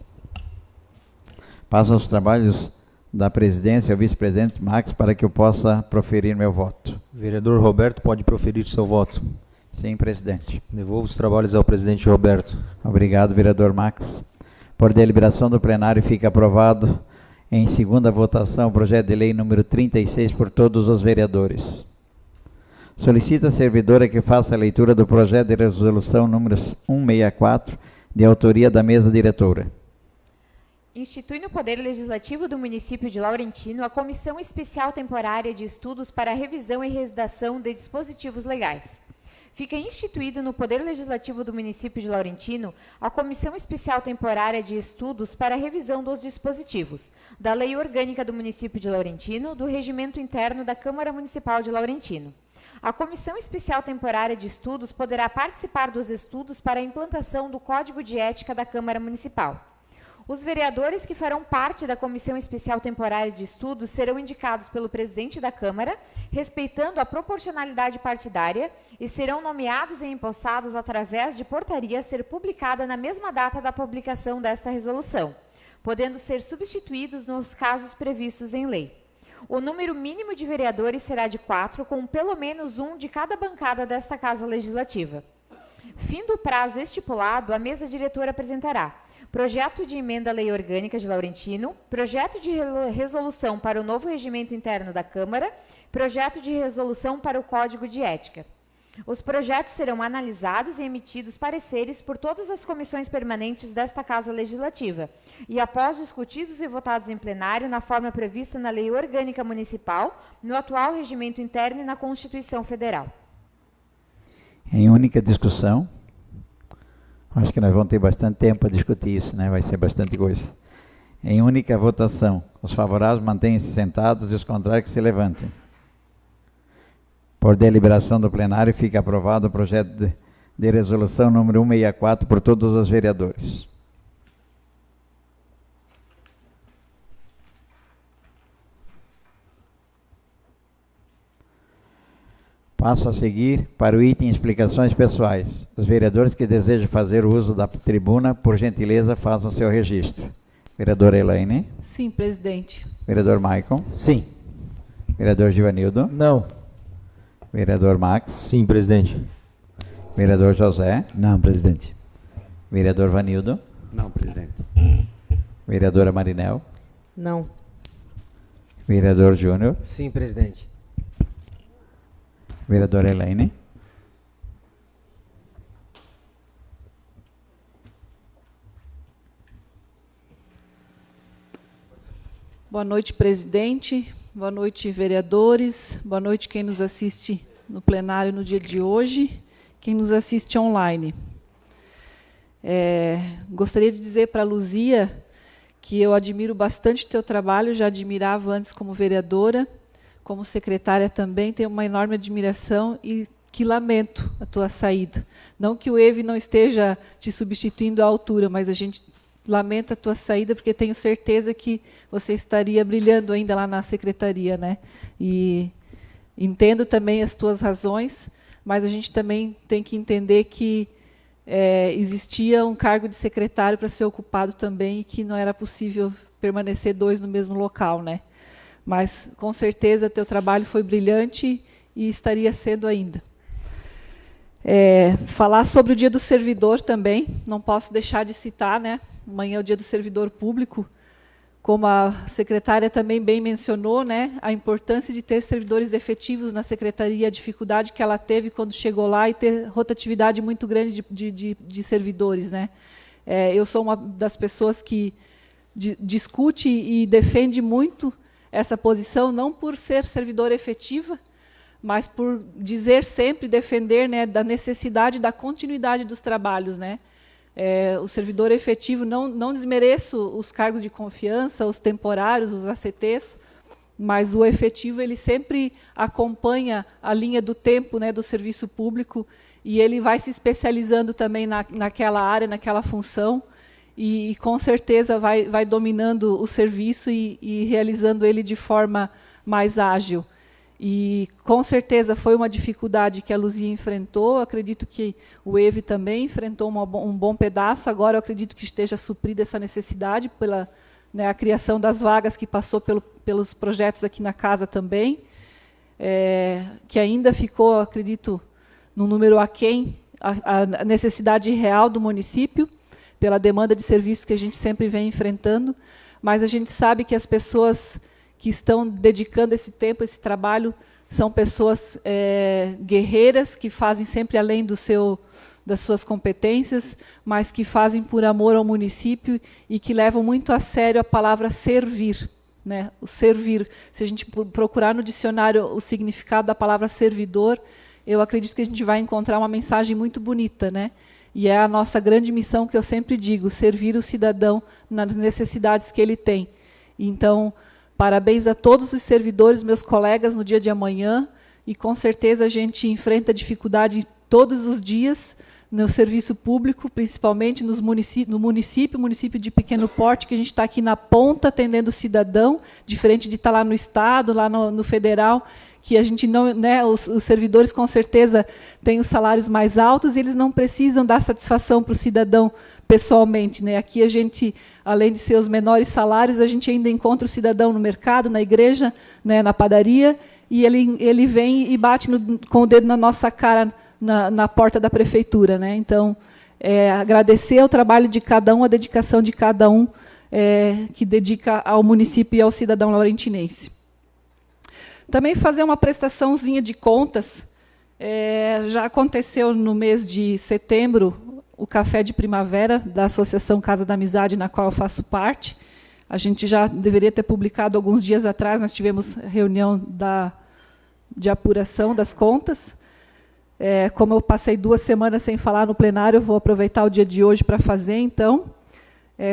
Passo aos trabalhos da presidência ao vice-presidente Max para que eu possa proferir meu voto. Vereador Roberto, pode proferir seu voto. Sim, presidente. Devolvo os trabalhos ao presidente Roberto. Obrigado, vereador Max. Por deliberação do plenário, fica aprovado em segunda votação o projeto de lei número 36 por todos os vereadores. Solicita a servidora que faça a leitura do projeto de resolução número 164, de autoria da mesa diretora. Institui no Poder Legislativo do município de Laurentino a Comissão Especial Temporária de Estudos para a Revisão e Redação de Dispositivos Legais. Fica instituído no Poder Legislativo do município de Laurentino a Comissão Especial Temporária de Estudos para a Revisão dos Dispositivos da Lei Orgânica do município de Laurentino, do Regimento Interno da Câmara Municipal de Laurentino. A Comissão Especial Temporária de Estudos poderá participar dos estudos para a implantação do Código de Ética da Câmara Municipal. Os vereadores que farão parte da Comissão Especial Temporária de Estudos serão indicados pelo presidente da Câmara, respeitando a proporcionalidade partidária, e serão nomeados e empossados através de portaria a ser publicada na mesma data da publicação desta resolução, podendo ser substituídos nos casos previstos em lei. O número mínimo de vereadores será de 4, com pelo menos um de cada bancada desta Casa Legislativa. Fim do prazo estipulado, a mesa diretora apresentará projeto de emenda à Lei Orgânica de Laurentino, projeto de resolução para o novo regimento interno da Câmara, projeto de resolução para o Código de Ética. Os projetos serão analisados e emitidos pareceres por todas as comissões permanentes desta Casa Legislativa e, após discutidos e votados em plenário, na forma prevista na Lei Orgânica Municipal, no atual regimento interno e na Constituição Federal. Em única discussão. Acho que nós vamos ter bastante tempo para discutir isso, né? Vai ser bastante coisa. Em única votação, os favoráveis mantenham-se sentados e os contrários que se levantem. Por deliberação do plenário, fica aprovado o projeto de resolução número 164 por todos os vereadores. Passo a seguir para o item explicações pessoais. Os vereadores que desejam fazer o uso da tribuna, por gentileza, façam seu registro. Vereadora Elaine? Sim, presidente. Vereador Maicon? Sim. Vereador Givanildo? Não. Vereador Max? Sim, presidente. Vereador José? Não, presidente. Vereador Vanildo? Não, presidente. Vereadora Marinel? Não. Vereador Júnior? Sim, presidente. Vereadora Elaine? Boa noite, presidente. Boa noite, vereadores. Boa noite, quem nos assiste no plenário no dia de hoje, quem nos assiste online. Gostaria de dizer para a Luzia que eu admiro bastante o teu trabalho, já admirava antes como vereadora, como secretária também, tenho uma enorme admiração e que lamento a tua saída. Não que o EVE não esteja te substituindo à altura, mas a gente lamenta a tua saída, porque tenho certeza que você estaria brilhando ainda lá na secretaria, né? E entendo também as tuas razões, mas a gente também tem que entender que existia um cargo de secretário para ser ocupado também e que não era possível permanecer dois no mesmo local, né? Mas, com certeza, teu trabalho foi brilhante e estaria sendo ainda. Falar sobre o Dia do Servidor também, não posso deixar de citar, né? Amanhã é o Dia do Servidor Público, como a secretária também bem mencionou, né? A importância de ter servidores efetivos na secretaria, a dificuldade que ela teve quando chegou lá e ter rotatividade muito grande de servidores, né? Eu sou uma das pessoas que discute e defende muito essa posição, não por ser servidora efetiva, mas por dizer sempre, defender, né, da necessidade da continuidade dos trabalhos, né? O servidor efetivo, não desmereço os cargos de confiança, os temporários, os ACTs, mas o efetivo ele sempre acompanha a linha do tempo, né, do serviço público, e ele vai se especializando também naquela área, naquela função, e com certeza vai dominando o serviço e realizando ele de forma mais ágil. E com certeza foi uma dificuldade que a Luzia enfrentou, acredito que o EVE também enfrentou um bom pedaço, agora eu acredito que esteja suprida essa necessidade pela, né, a criação das vagas que passou pelos projetos aqui na casa também, que ainda ficou, acredito, num número aquém a necessidade real do município, pela demanda de serviços que a gente sempre vem enfrentando, mas a gente sabe que as pessoas que estão dedicando esse tempo, esse trabalho, são pessoas guerreiras, que fazem sempre além das suas competências, mas que fazem por amor ao município e que levam muito a sério a palavra servir, né? O servir. Se a gente procurar no dicionário o significado da palavra servidor, eu acredito que a gente vai encontrar uma mensagem muito bonita, né? E é a nossa grande missão, que eu sempre digo, servir o cidadão nas necessidades que ele tem. Então, parabéns a todos os servidores, meus colegas, no dia de amanhã, e com certeza a gente enfrenta dificuldade todos os dias no serviço público, principalmente no município de pequeno porte, que a gente está aqui na ponta atendendo o cidadão, diferente de estar lá no Estado, lá no Federal, que a gente não, né, os servidores com certeza têm os salários mais altos e eles não precisam dar satisfação para o cidadão pessoalmente, né? Aqui a gente, além de ser os menores salários, a gente ainda encontra o cidadão no mercado, na igreja, né, na padaria, e ele vem e bate com o dedo na nossa cara na porta da prefeitura, né? Então, agradecer ao trabalho de cada um, a dedicação de cada um que dedica ao município e ao cidadão laurentinense. Também fazer uma prestaçãozinha de contas. Já aconteceu no mês de setembro o café de primavera da Associação Casa da Amizade, na qual eu faço parte. A gente já deveria ter publicado alguns dias atrás, nós tivemos reunião de apuração das contas. Como eu passei 2 semanas sem falar no plenário, eu vou aproveitar o dia de hoje para fazer, então.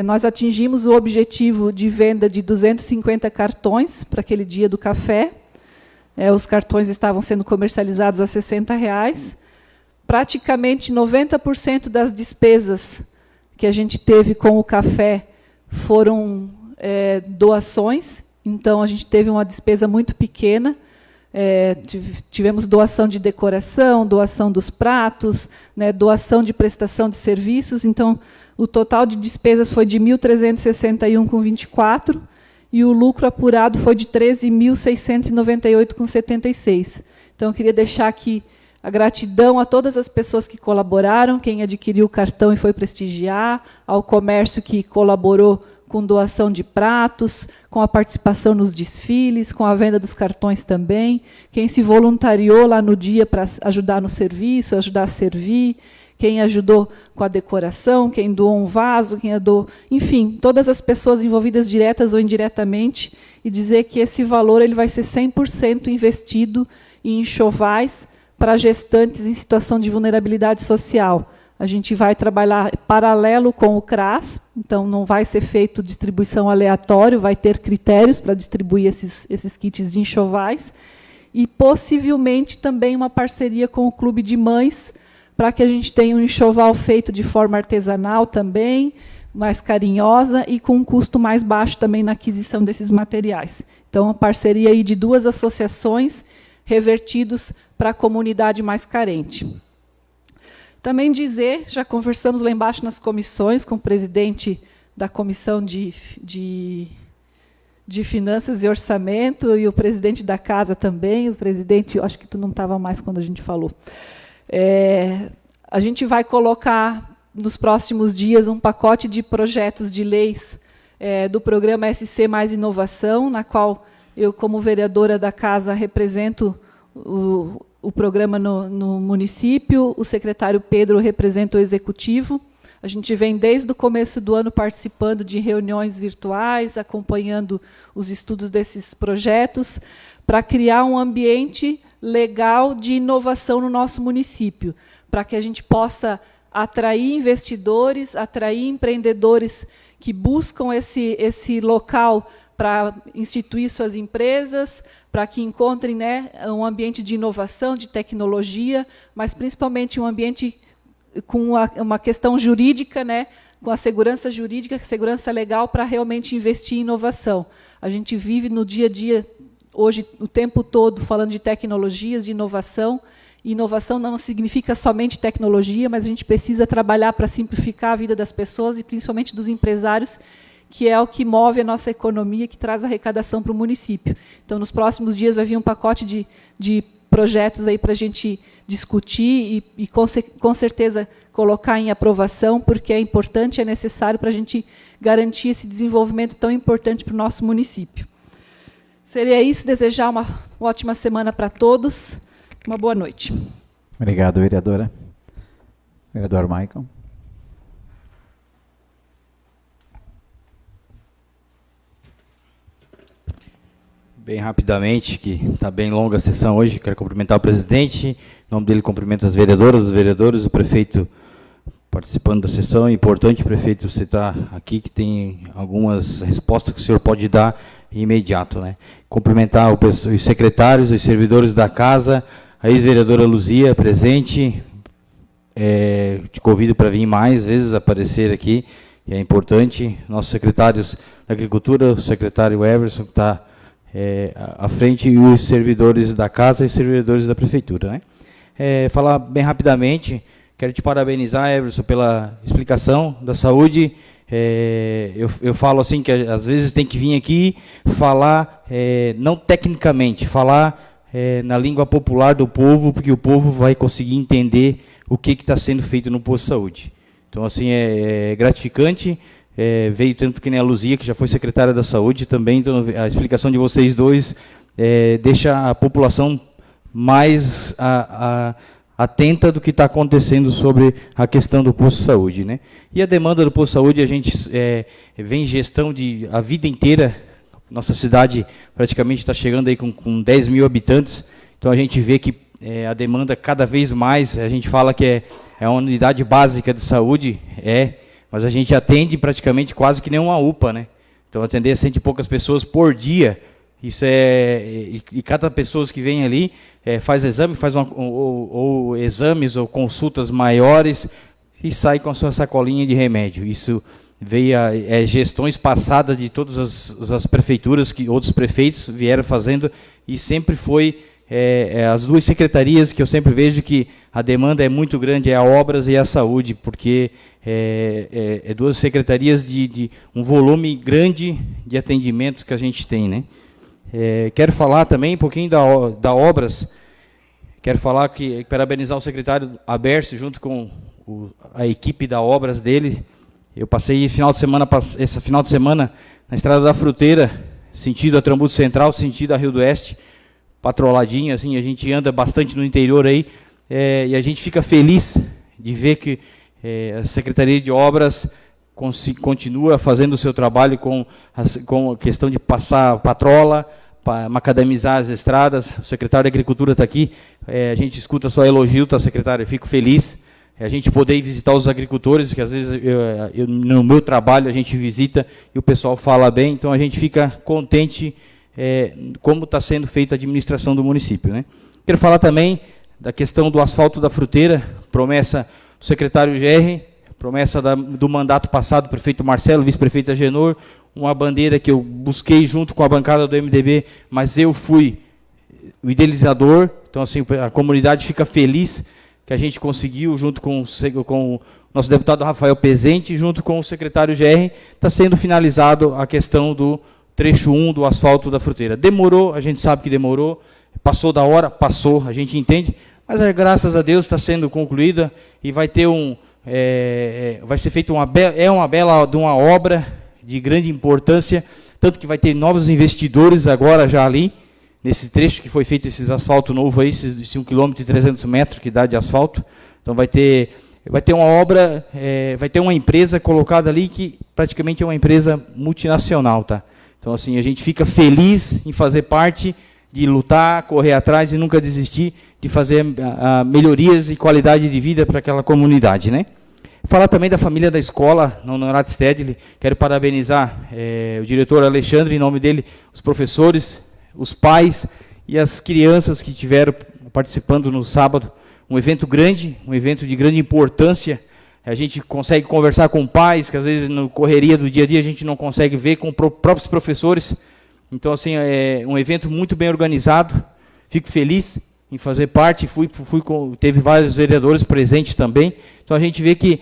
Nós atingimos o objetivo de venda de 250 cartões para aquele dia do café. Os cartões estavam sendo comercializados a R$ 60. praticamente 90% das despesas que a gente teve com o café foram doações, então a gente teve uma despesa muito pequena. Tivemos doação de decoração, doação dos pratos, né, doação de prestação de serviços, então o total de despesas foi de 1.361,24 e o lucro apurado foi de 13.698,76. Então eu queria deixar aqui a gratidão a todas as pessoas que colaboraram, quem adquiriu o cartão e foi prestigiar, ao comércio que colaborou com doação de pratos, com a participação nos desfiles, com a venda dos cartões também, quem se voluntariou lá no dia para ajudar no serviço, ajudar a servir, quem ajudou com a decoração, quem doou um vaso, quem doou, enfim, todas as pessoas envolvidas diretas ou indiretamente, e dizer que esse valor ele vai ser 100% investido em enxovais para gestantes em situação de vulnerabilidade social. A gente vai trabalhar paralelo com o CRAS, então não vai ser feito distribuição aleatória, vai ter critérios para distribuir esses kits de enxovais, e possivelmente também uma parceria com o Clube de Mães, para que a gente tenha um enxoval feito de forma artesanal também, mais carinhosa e com um custo mais baixo também na aquisição desses materiais. Então, uma parceria aí de 2 associações revertidos para a comunidade mais carente. Também dizer, já conversamos lá embaixo nas comissões, com o presidente da Comissão de Finanças e Orçamento, e o presidente da Casa também, o presidente, acho que tu não estava mais quando a gente falou. A gente vai colocar, nos próximos dias, um pacote de projetos de leis do programa SC Mais Inovação, na qual eu, como vereadora da Casa, represento o programa no município, o secretário Pedro representa o executivo. A gente vem desde o começo do ano participando de reuniões virtuais, acompanhando os estudos desses projetos, para criar um ambiente legal de inovação no nosso município, para que a gente possa atrair investidores, atrair empreendedores que buscam esse local para instituir suas empresas, para que encontrem, né, um ambiente de inovação, de tecnologia, mas principalmente um ambiente com uma questão jurídica, né, com a segurança jurídica, segurança legal, para realmente investir em inovação. A gente vive no dia a dia, hoje, o tempo todo, falando de tecnologias, de inovação. E inovação não significa somente tecnologia, mas a gente precisa trabalhar para simplificar a vida das pessoas e principalmente dos empresários, que é o que move a nossa economia, que traz arrecadação para o município. Então, nos próximos dias vai vir um pacote de projetos aí para a gente discutir e com certeza colocar em aprovação, porque é importante, é necessário para a gente garantir esse desenvolvimento tão importante para o nosso município. Seria isso, desejar uma ótima semana para todos. Uma boa noite. Obrigado, vereadora. Vereador Maicon. Bem rapidamente, que está bem longa a sessão hoje, quero cumprimentar o presidente, em nome dele cumprimento as vereadoras, os vereadores, o prefeito participando da sessão. É importante, prefeito, você está aqui, que tem algumas respostas que o senhor pode dar imediato, né? Cumprimentar os secretários, os servidores da casa, a ex-vereadora Luzia, presente, te convido para vir mais vezes, aparecer aqui, é importante. Nossos secretários da Agricultura, o secretário Everson, que está à frente, e os servidores da casa e os servidores da Prefeitura, né? Falar bem rapidamente, quero te parabenizar, Everson, pela explicação da saúde. Eu falo assim, que às vezes tem que vir aqui falar, não tecnicamente, falar na língua popular do povo, porque o povo vai conseguir entender o que está sendo feito no posto de saúde. Então, assim, é gratificante. Veio tanto que nem a Luzia, que já foi secretária da Saúde também, então a explicação de vocês dois deixa a população mais atenta do que está acontecendo sobre a questão do posto de saúde, né? E a demanda do posto de saúde, a gente vem gestão a vida inteira. Nossa cidade praticamente está chegando aí com 10 mil habitantes, então a gente vê que a demanda cada vez mais, a gente fala que é uma unidade básica de saúde, mas a gente atende praticamente quase que nem uma UPA, né? Então atender 100 e poucas pessoas por dia Isso e cada pessoa que vem ali faz exame, ou exames ou consultas maiores e sai com a sua sacolinha de remédio. Isso veio gestões passadas de todas as prefeituras, que outros prefeitos vieram fazendo, e sempre foi as duas secretarias que eu sempre vejo que a demanda é muito grande, é a obras e a saúde, porque duas secretarias de um volume grande de atendimentos que a gente tem, né? Quero falar também um pouquinho da obras. Quero falar parabenizar o secretário Aberce, junto com a equipe da obras dele. Eu passei esse final de semana na Estrada da Fruteira, sentido a Trambuto Central, sentido a Rio do Oeste, patroladinho, assim, a gente anda bastante no interior aí, e a gente fica feliz de ver que a Secretaria de Obras continua fazendo o seu trabalho com a questão de passar patrola, para macadamizar as estradas. O secretário de Agricultura está aqui, a gente escuta só elogio, tá, secretário? Eu fico feliz. A gente poder ir visitar os agricultores, que às vezes no meu trabalho a gente visita e o pessoal fala bem, então a gente fica contente como está sendo feita a administração do município, né? Quero falar também da questão do asfalto da Fruteira, promessa do secretário Gerri, promessa do mandato passado do prefeito Marcelo, vice-prefeito Agenor, uma bandeira que eu busquei junto com a bancada do MDB, mas eu fui o idealizador, então assim, a comunidade fica feliz que a gente conseguiu, junto com o nosso deputado Rafael Pezente, junto com o secretário Gerri, está sendo finalizado a questão do trecho 1 do asfalto da Fruteira. Demorou, a gente sabe que demorou, passou da hora, passou, a gente entende, mas graças a Deus está sendo concluída e vai ter vai ser feita uma bela obra de grande importância, tanto que vai ter novos investidores agora já ali, nesse trecho que foi feito esses asfalto novo aí, esse 1 km e 300 metros que dá de asfalto. Então vai ter uma obra, vai ter uma empresa colocada ali que praticamente é uma empresa multinacional, tá? Então assim, a gente fica feliz em fazer parte, de lutar, correr atrás e nunca desistir de fazer melhorias e qualidade de vida para aquela comunidade, né? Falar também da família da escola, no Honorato Stedley. Quero parabenizar o diretor Alexandre, em nome dele, os professores, os pais e as crianças que estiveram participando no sábado. Um evento grande, um evento de grande importância. A gente consegue conversar com pais, que às vezes na correria do dia a dia a gente não consegue ver, com próprios professores. Então, assim, é um evento muito bem organizado. Fico feliz em fazer parte, teve vários vereadores presentes também. Então a gente vê que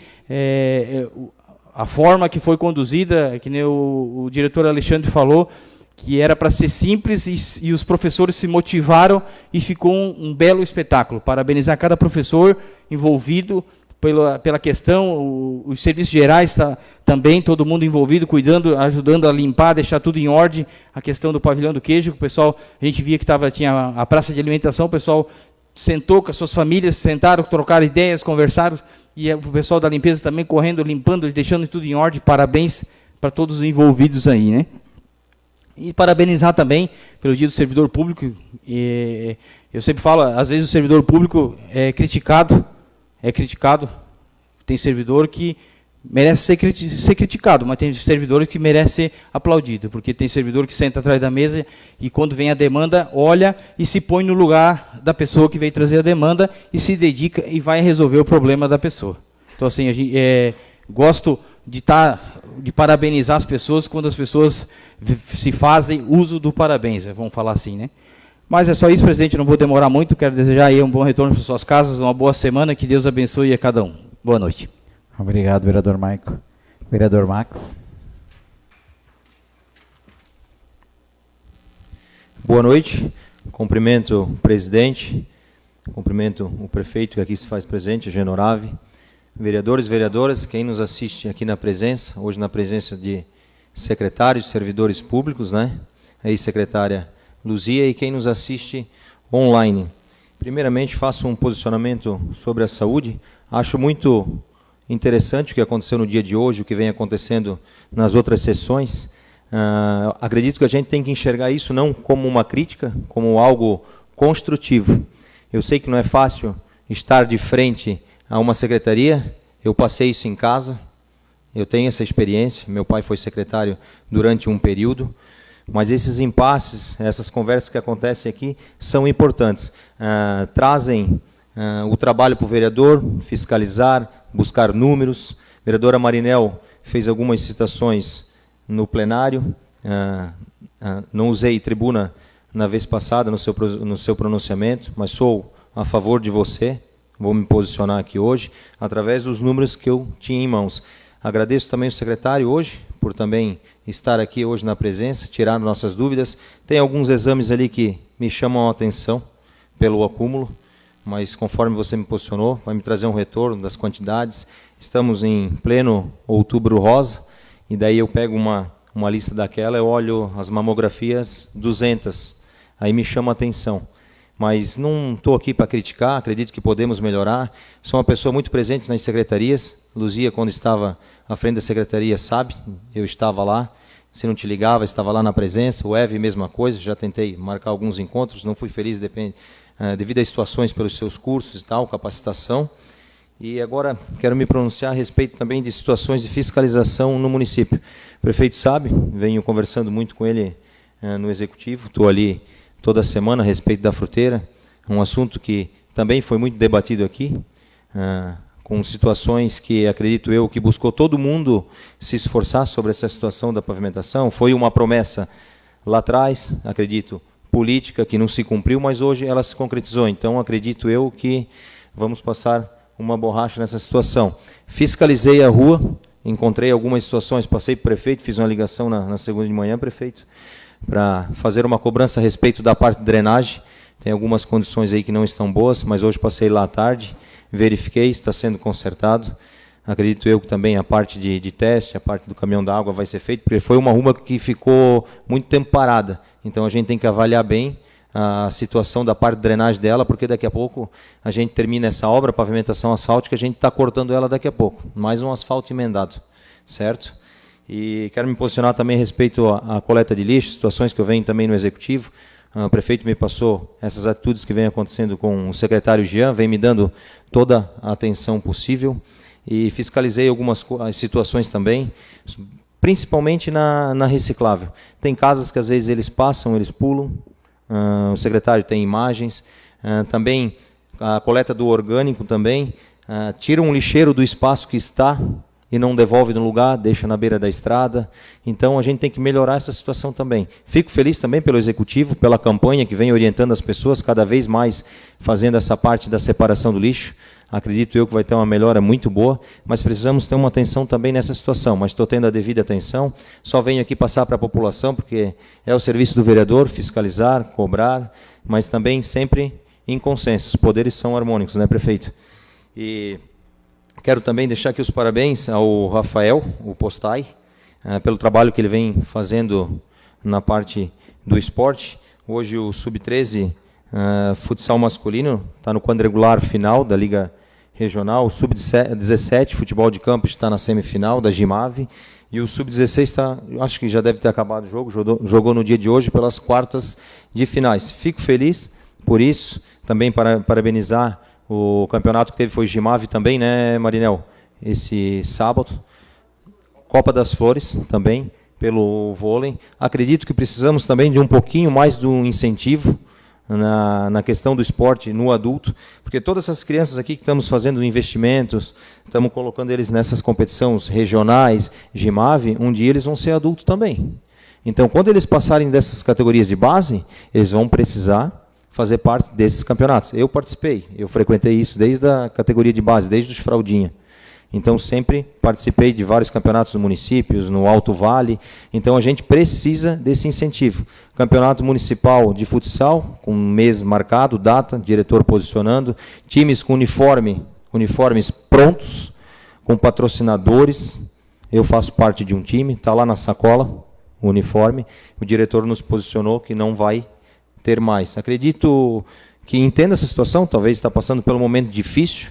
a forma que foi conduzida, que nem o diretor Alexandre falou, que era para ser simples e os professores se motivaram e ficou um belo espetáculo. Parabenizar cada professor envolvido pela questão, os serviços gerais também, todo mundo envolvido, cuidando, ajudando a limpar, deixar tudo em ordem. A questão do pavilhão do queijo, que o pessoal, a gente via que tinha a praça de alimentação, o pessoal sentou com as suas famílias, sentaram, trocaram ideias, conversaram, e o pessoal da limpeza também correndo, limpando, deixando tudo em ordem. Parabéns para todos os envolvidos aí, né? E parabenizar também pelo Dia do Servidor Público. Eu sempre falo, às vezes o servidor público é criticado, tem servidor que merece ser criticado, mas tem servidores que merecem ser aplaudido, porque tem servidor que senta atrás da mesa e quando vem a demanda, olha e se põe no lugar da pessoa que veio trazer a demanda e se dedica e vai resolver o problema da pessoa. Então, assim, gosto de parabenizar as pessoas quando as pessoas se fazem uso do parabéns, vamos falar assim, né? Mas é só isso, presidente, não vou demorar muito, quero desejar aí um bom retorno para suas casas, uma boa semana, que Deus abençoe a cada um. Boa noite. Obrigado, vereador Maico. Vereador Max. Boa noite, cumprimento o presidente, cumprimento o prefeito que aqui se faz presente, Genorave, vereadores e vereadoras, quem nos assiste aqui na presença, hoje na presença de secretários, servidores públicos, né? Aí, secretária Luzia, e quem nos assiste online. Primeiramente, faço um posicionamento sobre a saúde. Acho muito interessante o que aconteceu no dia de hoje, o que vem acontecendo nas outras sessões. Acredito que a gente tem que enxergar isso não como uma crítica, como algo construtivo. Eu sei que não é fácil estar de frente a uma secretaria, eu passei isso em casa, eu tenho essa experiência, meu pai foi secretário durante um período, Mas esses impasses, essas conversas que acontecem aqui, são importantes. Trazem o trabalho para o vereador, fiscalizar, buscar números. A vereadora Marinel fez algumas citações no plenário. Não usei tribuna na vez passada, no seu pronunciamento, mas sou a favor de você. Vou me posicionar aqui hoje, através dos números que eu tinha em mãos. Agradeço também o secretário hoje, por também estar aqui hoje na presença, tirar nossas dúvidas. Tem alguns exames ali que me chamam a atenção pelo acúmulo, mas conforme você me posicionou, vai me trazer um retorno das quantidades. Estamos em pleno outubro rosa, e daí eu pego uma lista daquela, eu olho as mamografias 200, aí me chama a atenção. Mas não estou aqui para criticar, acredito que podemos melhorar. Sou uma pessoa muito presente nas secretarias. Luzia, quando estava à frente da secretaria, sabe, eu estava lá. Se não te ligava, estava lá na presença. O Eve, mesma coisa, já tentei marcar alguns encontros, não fui feliz devido a situações pelos seus cursos e tal, capacitação. E agora quero me pronunciar a respeito também de situações de fiscalização no município. O prefeito sabe, venho conversando muito com ele no executivo, estou ali toda semana a respeito da fruteira, um assunto que também foi muito debatido aqui, com situações que acredito eu que buscou todo mundo se esforçar sobre essa situação da pavimentação. Foi uma promessa lá atrás, acredito, política, que não se cumpriu, mas hoje ela se concretizou. Então acredito eu que vamos passar uma borracha nessa situação. Fiscalizei a rua, encontrei algumas situações, passei para o prefeito, fiz uma ligação na segunda de manhã, prefeito, para fazer uma cobrança a respeito da parte de drenagem. Tem algumas condições aí que não estão boas, mas hoje passei lá à tarde, verifiquei, está sendo consertado. Acredito eu que também a parte de teste, a parte do caminhão da água vai ser feita, porque foi uma rua que ficou muito tempo parada. Então a gente tem que avaliar bem a situação da parte de drenagem dela, porque daqui a pouco a gente termina essa obra, pavimentação asfáltica, a gente está cortando ela daqui a pouco. Mais um asfalto emendado, certo? E quero me posicionar também a respeito à coleta de lixo, situações que eu venho também no Executivo. O prefeito me passou essas atitudes que vem acontecendo com o secretário Jean, vem me dando toda a atenção possível. E fiscalizei algumas situações também, principalmente na reciclável. Tem casas que às vezes eles passam, eles pulam, o secretário tem imagens. Também a coleta do orgânico também, tira um lixeiro do espaço que está e não devolve no lugar, deixa na beira da estrada. Então a gente tem que melhorar essa situação também. Fico feliz também pelo Executivo, pela campanha que vem orientando as pessoas, cada vez mais fazendo essa parte da separação do lixo. Acredito eu que vai ter uma melhora muito boa, mas precisamos ter uma atenção também nessa situação. Mas estou tendo a devida atenção, só venho aqui passar para a população, porque é o serviço do vereador, fiscalizar, cobrar, mas também sempre em consenso. Os poderes são harmônicos, né, prefeito? E quero também deixar aqui os parabéns ao Rafael, o Postai, pelo trabalho que ele vem fazendo na parte do esporte. Hoje o Sub-13 futsal masculino está no quadrangular final da Liga Regional. O Sub-17 futebol de campo está na semifinal da Gimave. E o Sub-16 acho que já deve ter acabado o jogo, jogou no dia de hoje pelas quartas de finais. Fico feliz por isso. Também parabenizar o campeonato que teve, foi Gimave também, né, Marinel? Esse sábado. Copa das Flores também, pelo vôlei. Acredito que precisamos também de um pouquinho mais do incentivo na questão do esporte no adulto, porque todas essas crianças aqui que estamos fazendo investimentos, estamos colocando eles nessas competições regionais, Gimave, um dia eles vão ser adultos também. Então, quando eles passarem dessas categorias de base, eles vão precisar fazer parte desses campeonatos. Eu participei, eu frequentei isso desde a categoria de base, desde os fraldinha. Então, sempre participei de vários campeonatos no município, no Alto Vale. Então, a gente precisa desse incentivo. Campeonato municipal de futsal, com um mês marcado, data, diretor posicionando. Times com uniformes prontos, com patrocinadores. Eu faço parte de um time, está lá na sacola, o uniforme. O diretor nos posicionou que não vai ter mais. Acredito que entenda essa situação, talvez está passando por um momento difícil.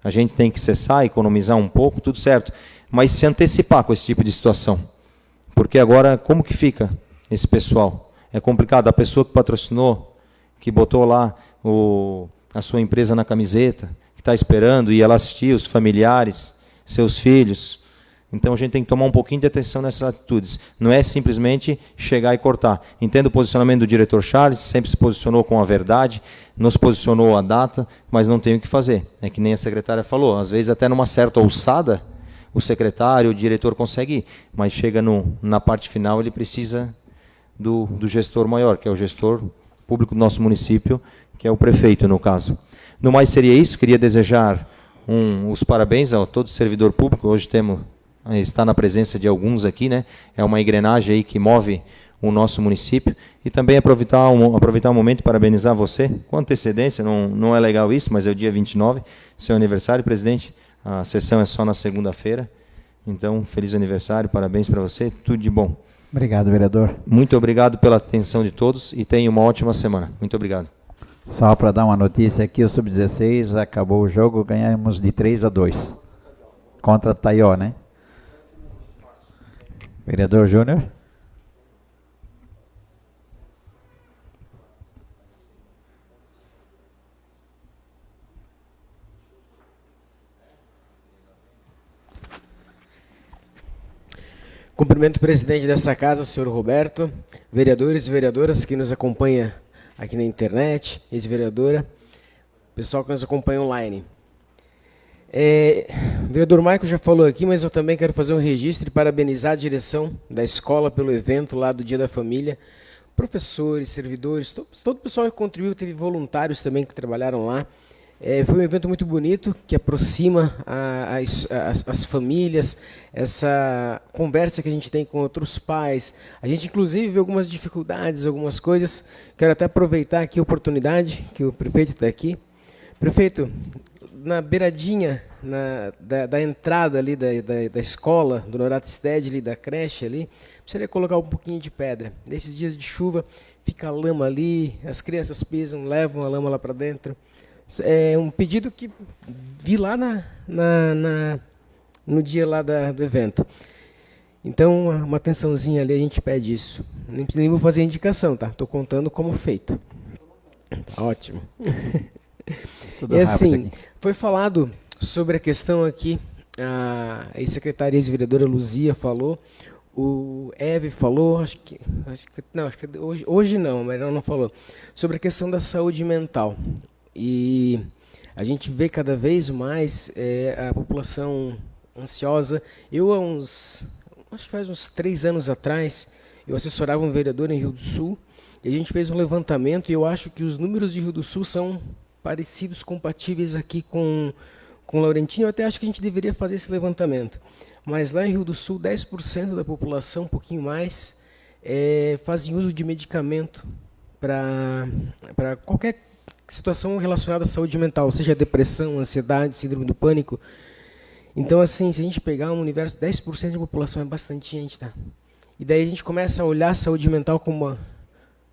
A gente tem que cessar, economizar um pouco, tudo certo. Mas se antecipar com esse tipo de situação. Porque agora, como que fica esse pessoal? É complicado. A pessoa que patrocinou, que botou lá a sua empresa na camiseta, que está esperando, e ela assistir, os familiares, seus filhos, Então a gente tem que tomar um pouquinho de atenção nessas atitudes. Não é simplesmente chegar e cortar. Entendo o posicionamento do diretor Charles, sempre se posicionou com a verdade, nos posicionou a data, mas não tem o que fazer. É que nem a secretária falou, às vezes até numa certa alçada, o secretário, o diretor consegue ir, mas chega na parte final, ele precisa do gestor maior, que é o gestor público do nosso município, que é o prefeito, no caso. No mais seria isso, queria desejar os parabéns a todo servidor público. Hoje está na presença de alguns aqui, né? É uma engrenagem aí que move o nosso município. E também aproveitar o momento e parabenizar você, com antecedência, não é legal isso, mas é o dia 29, seu aniversário, presidente. A sessão é só na segunda-feira. Então, feliz aniversário, parabéns para você, tudo de bom. Obrigado, vereador. Muito obrigado pela atenção de todos e tenha uma ótima semana. Muito obrigado. Só para dar uma notícia aqui, o Sub-16 acabou o jogo, ganhamos de 3-2 contra Taió, né? Vereador Júnior. Cumprimento o presidente dessa casa, o senhor Roberto, vereadores e vereadoras que nos acompanham aqui na internet, ex-vereadora, pessoal que nos acompanha online. O vereador Maico já falou aqui, mas eu também quero fazer um registro e parabenizar a direção da escola pelo evento lá do Dia da Família, professores, servidores, todo o pessoal que contribuiu, teve voluntários também que trabalharam lá. Foi um evento muito bonito, que aproxima as famílias, essa conversa que a gente tem com outros pais. A gente, inclusive, vê algumas dificuldades, algumas coisas. Quero até aproveitar aqui a oportunidade, que o prefeito está aqui. Prefeito, na beiradinha da entrada ali da escola, do Norato Stead, ali, da creche ali, precisaria colocar um pouquinho de pedra. Nesses dias de chuva, fica a lama ali, as crianças pisam, levam a lama lá para dentro. É um pedido que vi lá no dia lá do evento. Então, uma atençãozinha ali, a gente pede isso. Nem vou fazer indicação, tá? Estou contando como feito. Tá ótimo. E assim, foi falado sobre a questão aqui, a ex-secretária e ex-vereadora Luzia falou, o Eve falou, acho que hoje não, mas ela não falou, sobre a questão da saúde mental. E a gente vê cada vez mais a população ansiosa. Eu, acho que faz uns 3 anos atrás, eu assessorava um vereador em Rio do Sul, e a gente fez um levantamento, e eu acho que os números de Rio do Sul são parecidos, compatíveis aqui com Laurentino. Eu até acho que a gente deveria fazer esse levantamento. Mas lá em Rio do Sul, 10% da população, um pouquinho mais, fazem uso de medicamento para qualquer situação relacionada à saúde mental, seja depressão, ansiedade, síndrome do pânico. Então, assim, se a gente pegar um universo, 10% da população é bastante gente, tá? E daí a gente começa a olhar a saúde mental como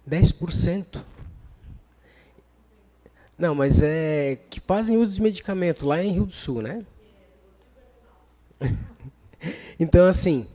10%. Não, mas que fazem uso de medicamento lá em Rio do Sul, né? Então, assim,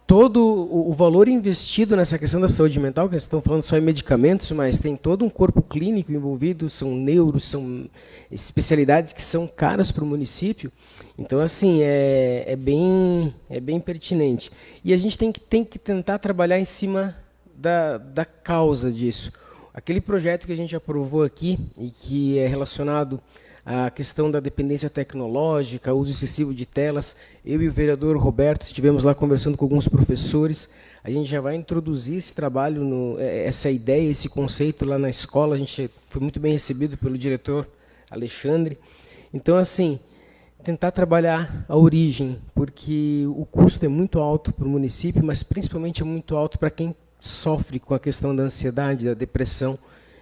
todo o valor investido nessa questão da saúde mental, que nós estamos falando só em medicamentos, mas tem todo um corpo clínico envolvido, são neuros, são especialidades que são caras para o município. Então, assim, é bem pertinente. E a gente tem que tentar trabalhar em cima da causa disso. Aquele projeto que a gente aprovou aqui, e que é relacionado à questão da dependência tecnológica, uso excessivo de telas, eu e o vereador Roberto estivemos lá conversando com alguns professores, a gente já vai introduzir esse trabalho, essa ideia, esse conceito lá na escola, a gente foi muito bem recebido pelo diretor Alexandre. Então, assim, tentar trabalhar a origem, porque o custo é muito alto para o município, mas principalmente é muito alto para quem sofre com a questão da ansiedade, da depressão.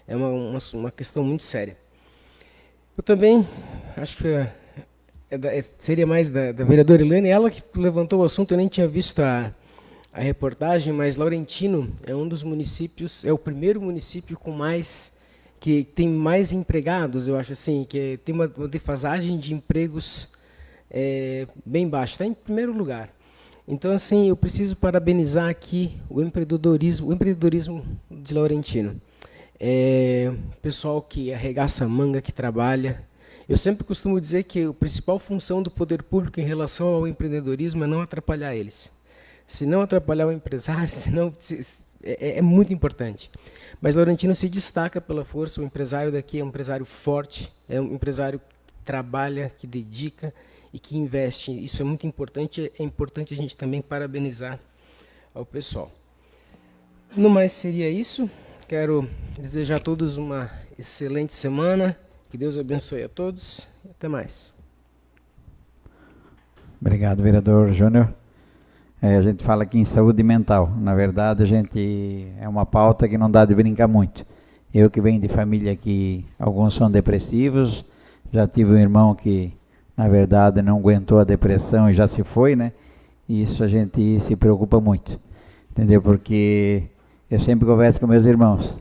É uma questão muito séria. Eu também acho que seria mais da vereadora Ilane, ela que levantou o assunto. Eu nem tinha visto a reportagem, mas Laurentino é um dos municípios, é o primeiro município que tem mais empregados, eu acho assim, que tem uma defasagem de empregos bem baixa, está em primeiro lugar. Então, assim, eu preciso parabenizar aqui o empreendedorismo de Laurentino. Pessoal que arregaça a manga, que trabalha. Eu sempre costumo dizer que a principal função do poder público em relação ao empreendedorismo é não atrapalhar eles. Se não atrapalhar o empresário, é muito importante. Mas Laurentino se destaca pela força, o empresário daqui é um empresário forte, é um empresário que trabalha, que dedica e que investe. Isso é muito importante, é importante a gente também parabenizar ao pessoal. No mais seria isso. Quero desejar a todos uma excelente semana, que Deus abençoe a todos e até mais. Obrigado, vereador Júnior. A gente fala aqui em saúde mental. Na verdade, é uma pauta que não dá de brincar muito. Eu que venho de família que alguns são depressivos, já tive um irmão que, na verdade, não aguentou a depressão e já se foi, né? E isso a gente se preocupa muito, entendeu? Porque eu sempre converso com meus irmãos.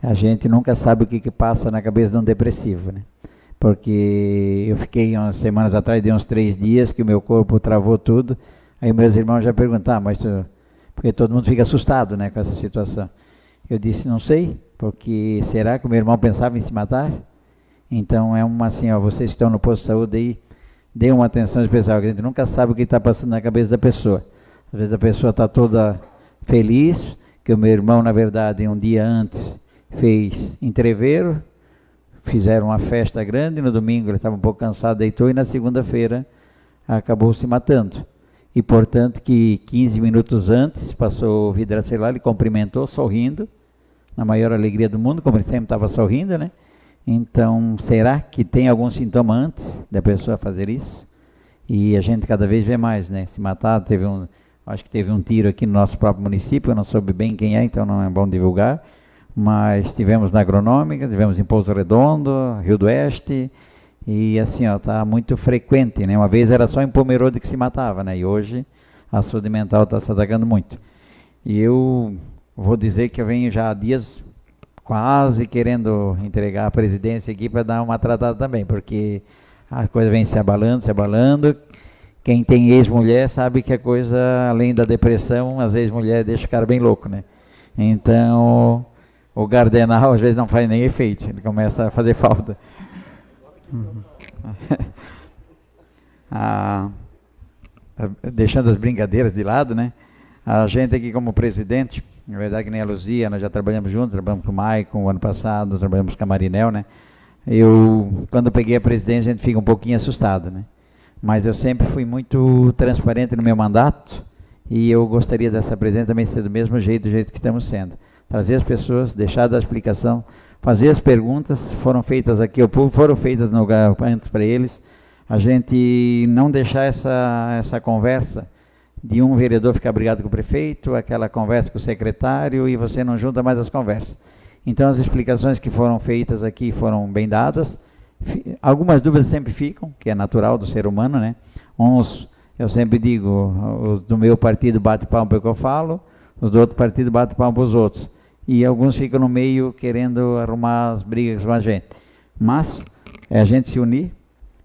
A gente nunca sabe o que passa na cabeça de um depressivo, né? Porque eu fiquei umas semanas atrás, de uns 3 dias, que o meu corpo travou tudo. Aí meus irmãos já perguntaram, porque todo mundo fica assustado, né, com essa situação. Eu disse, não sei, porque será que o meu irmão pensava em se matar? Então é uma assim, ó, vocês que estão no posto de saúde aí, dê uma atenção especial, que a gente nunca sabe o que está passando na cabeça da pessoa. Às vezes a pessoa está toda feliz, que o meu irmão, na verdade, um dia antes fez entreveiro, fizeram uma festa grande, no domingo ele estava um pouco cansado, deitou, e na segunda-feira acabou se matando. E, portanto, que 15 minutos antes, passou o vidracelular, ele cumprimentou, sorrindo, na maior alegria do mundo, como ele sempre estava sorrindo, né? Então, será que tem algum sintoma antes da pessoa fazer isso? E a gente cada vez vê mais, né? Se matar, acho que teve um tiro aqui no nosso próprio município, eu não soube bem quem é, então não é bom divulgar, mas tivemos na Agronômica, tivemos em Pouso Redondo, Rio do Oeste, e assim, ó, tá muito frequente, né? Uma vez era só em Pomerode que se matava, né? E hoje a saúde mental está se atacando muito. E eu vou dizer que eu venho já há dias quase querendo entregar a presidência aqui para dar uma tratada também, porque a coisa vem se abalando, se abalando. Quem tem ex-mulher sabe que a coisa, além da depressão, as ex-mulheres deixam o cara bem louco, né? Então, o Gardenal às vezes não faz nem efeito, ele começa a fazer falta. Deixando as brincadeiras de lado, né? A gente aqui como presidente, na verdade que nem a Luzia, nós já trabalhamos juntos, trabalhamos com o Maicon o ano passado, trabalhamos com a Marinel, né? Quando peguei a presidência, a gente fica um pouquinho assustado, né? Mas eu sempre fui muito transparente no meu mandato e eu gostaria dessa presidência também ser do mesmo jeito, do jeito que estamos sendo. Trazer as pessoas, deixar dar explicação, fazer as perguntas, foram feitas aqui ao público, foram feitas no lugar antes para eles. A gente não deixar essa conversa de um vereador ficar brigado com o prefeito, aquela conversa com o secretário e você não junta mais as conversas. Então as explicações que foram feitas aqui foram bem dadas. Algumas dúvidas sempre ficam, que é natural do ser humano, né? Uns, eu sempre digo, os do meu partido bate palma para o que eu falo, os do outro partido bate palma para os outros. E alguns ficam no meio querendo arrumar as brigas com a gente. Mas é a gente se unir,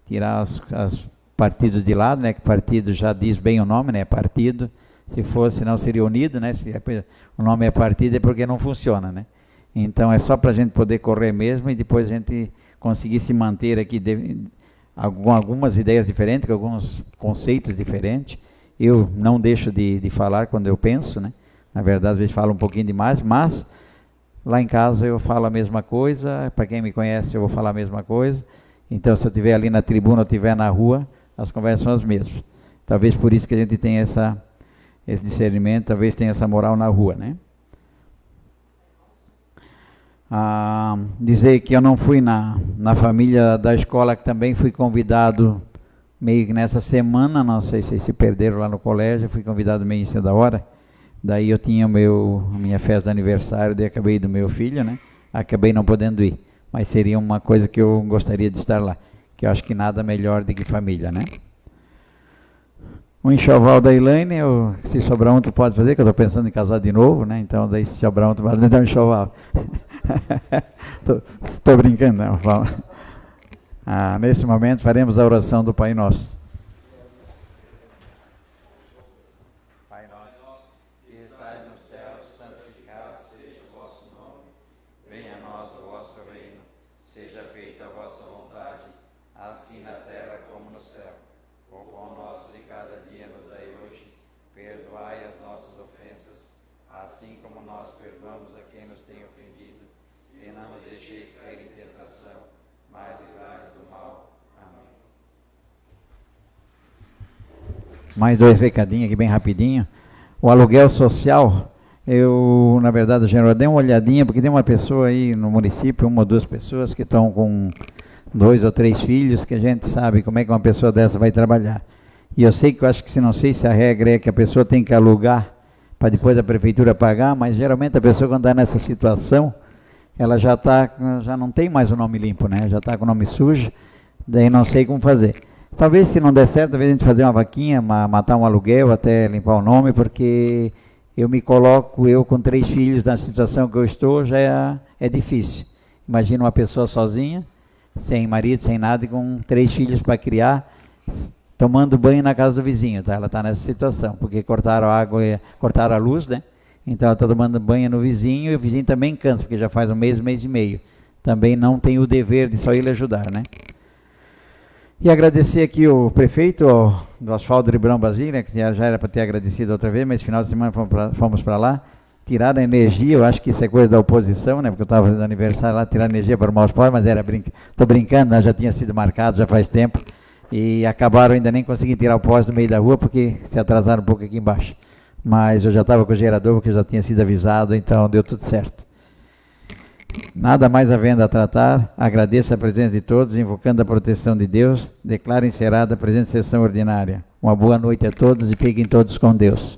tirar os partidos de lado, né? Que partido já diz bem o nome, né? Partido. Se fosse, não seria unido, né? Se o nome é partido é porque não funciona, né? Então é só para a gente poder correr mesmo e depois a gente conseguir se manter aqui algumas ideias diferentes, alguns conceitos diferentes. Eu não deixo de falar quando eu penso, né? Na verdade, às vezes falo um pouquinho demais, mas lá em casa eu falo a mesma coisa, para quem me conhece eu vou falar a mesma coisa. Então, se eu estiver ali na tribuna ou estiver na rua, as conversas são as mesmas. Talvez por isso que a gente tenha esse discernimento, talvez tenha essa moral na rua, né? Dizer que eu não fui na família da escola, que também fui convidado meio que nessa semana, não sei se perderam lá no colégio, fui convidado meio em cima da hora. Daí eu tinha minha festa de aniversário, daí acabei do meu filho, né? Acabei não podendo ir, mas seria uma coisa que eu gostaria de estar lá, que eu acho que nada melhor do que família, né? O enxoval da Elaine, se sobrar um tu pode fazer, que eu estou pensando em casar de novo, né? Então daí se sobrar um tu pode me dar um enxoval. Estou brincando, não. Nesse momento faremos a oração do Pai Nosso. assim na terra como no céu. O pão nosso de cada dia nos dai hoje, perdoai as nossas ofensas, assim como nós perdoamos a quem nos tem ofendido, e não nos deixeis cair em tentação, mas livrai-nos do mal. Amém. Mais 2 recadinhos aqui bem rapidinho. O aluguel social, eu, na verdade, General, dei uma olhadinha, porque tem uma pessoa aí no município, 1 ou 2 pessoas que estão com 2 ou 3 filhos, que a gente sabe como é que uma pessoa dessa vai trabalhar. E eu sei que eu acho que, não sei se a regra é que a pessoa tem que alugar para depois a prefeitura pagar, mas geralmente a pessoa quando está nessa situação, ela já não tem mais o nome limpo, né? Já está com o nome sujo, daí não sei como fazer. Talvez se não der certo, talvez a gente fazer uma vaquinha, matar um aluguel até limpar o nome, porque eu me coloco, eu com 3 filhos na situação que eu estou, já é difícil. Imagina uma pessoa sozinha, sem marido, sem nada, e com 3 filhos para criar, tomando banho na casa do vizinho, tá? Ela está nessa situação, porque cortaram a água, cortaram a luz, né? Então ela está tomando banho no vizinho, e o vizinho também cansa, porque já faz um mês e meio. Também não tem o dever de só ele ajudar, né? E agradecer aqui o prefeito do Asfalto Ribeirão Basília, que já era para ter agradecido outra vez, mas final de semana fomos para lá, tirar a energia, eu acho que isso é coisa da oposição, né? Porque eu estava fazendo aniversário lá, tirar energia para o maus pós, mas estou brincando, né? Já tinha sido marcado, já faz tempo, e acabaram ainda nem conseguindo tirar o pós do meio da rua, porque se atrasaram um pouco aqui embaixo. Mas eu já estava com o gerador, porque já tinha sido avisado, então deu tudo certo. Nada mais havendo a tratar, agradeço a presença de todos, invocando a proteção de Deus, declaro encerrada a presente sessão ordinária. Uma boa noite a todos e fiquem todos com Deus.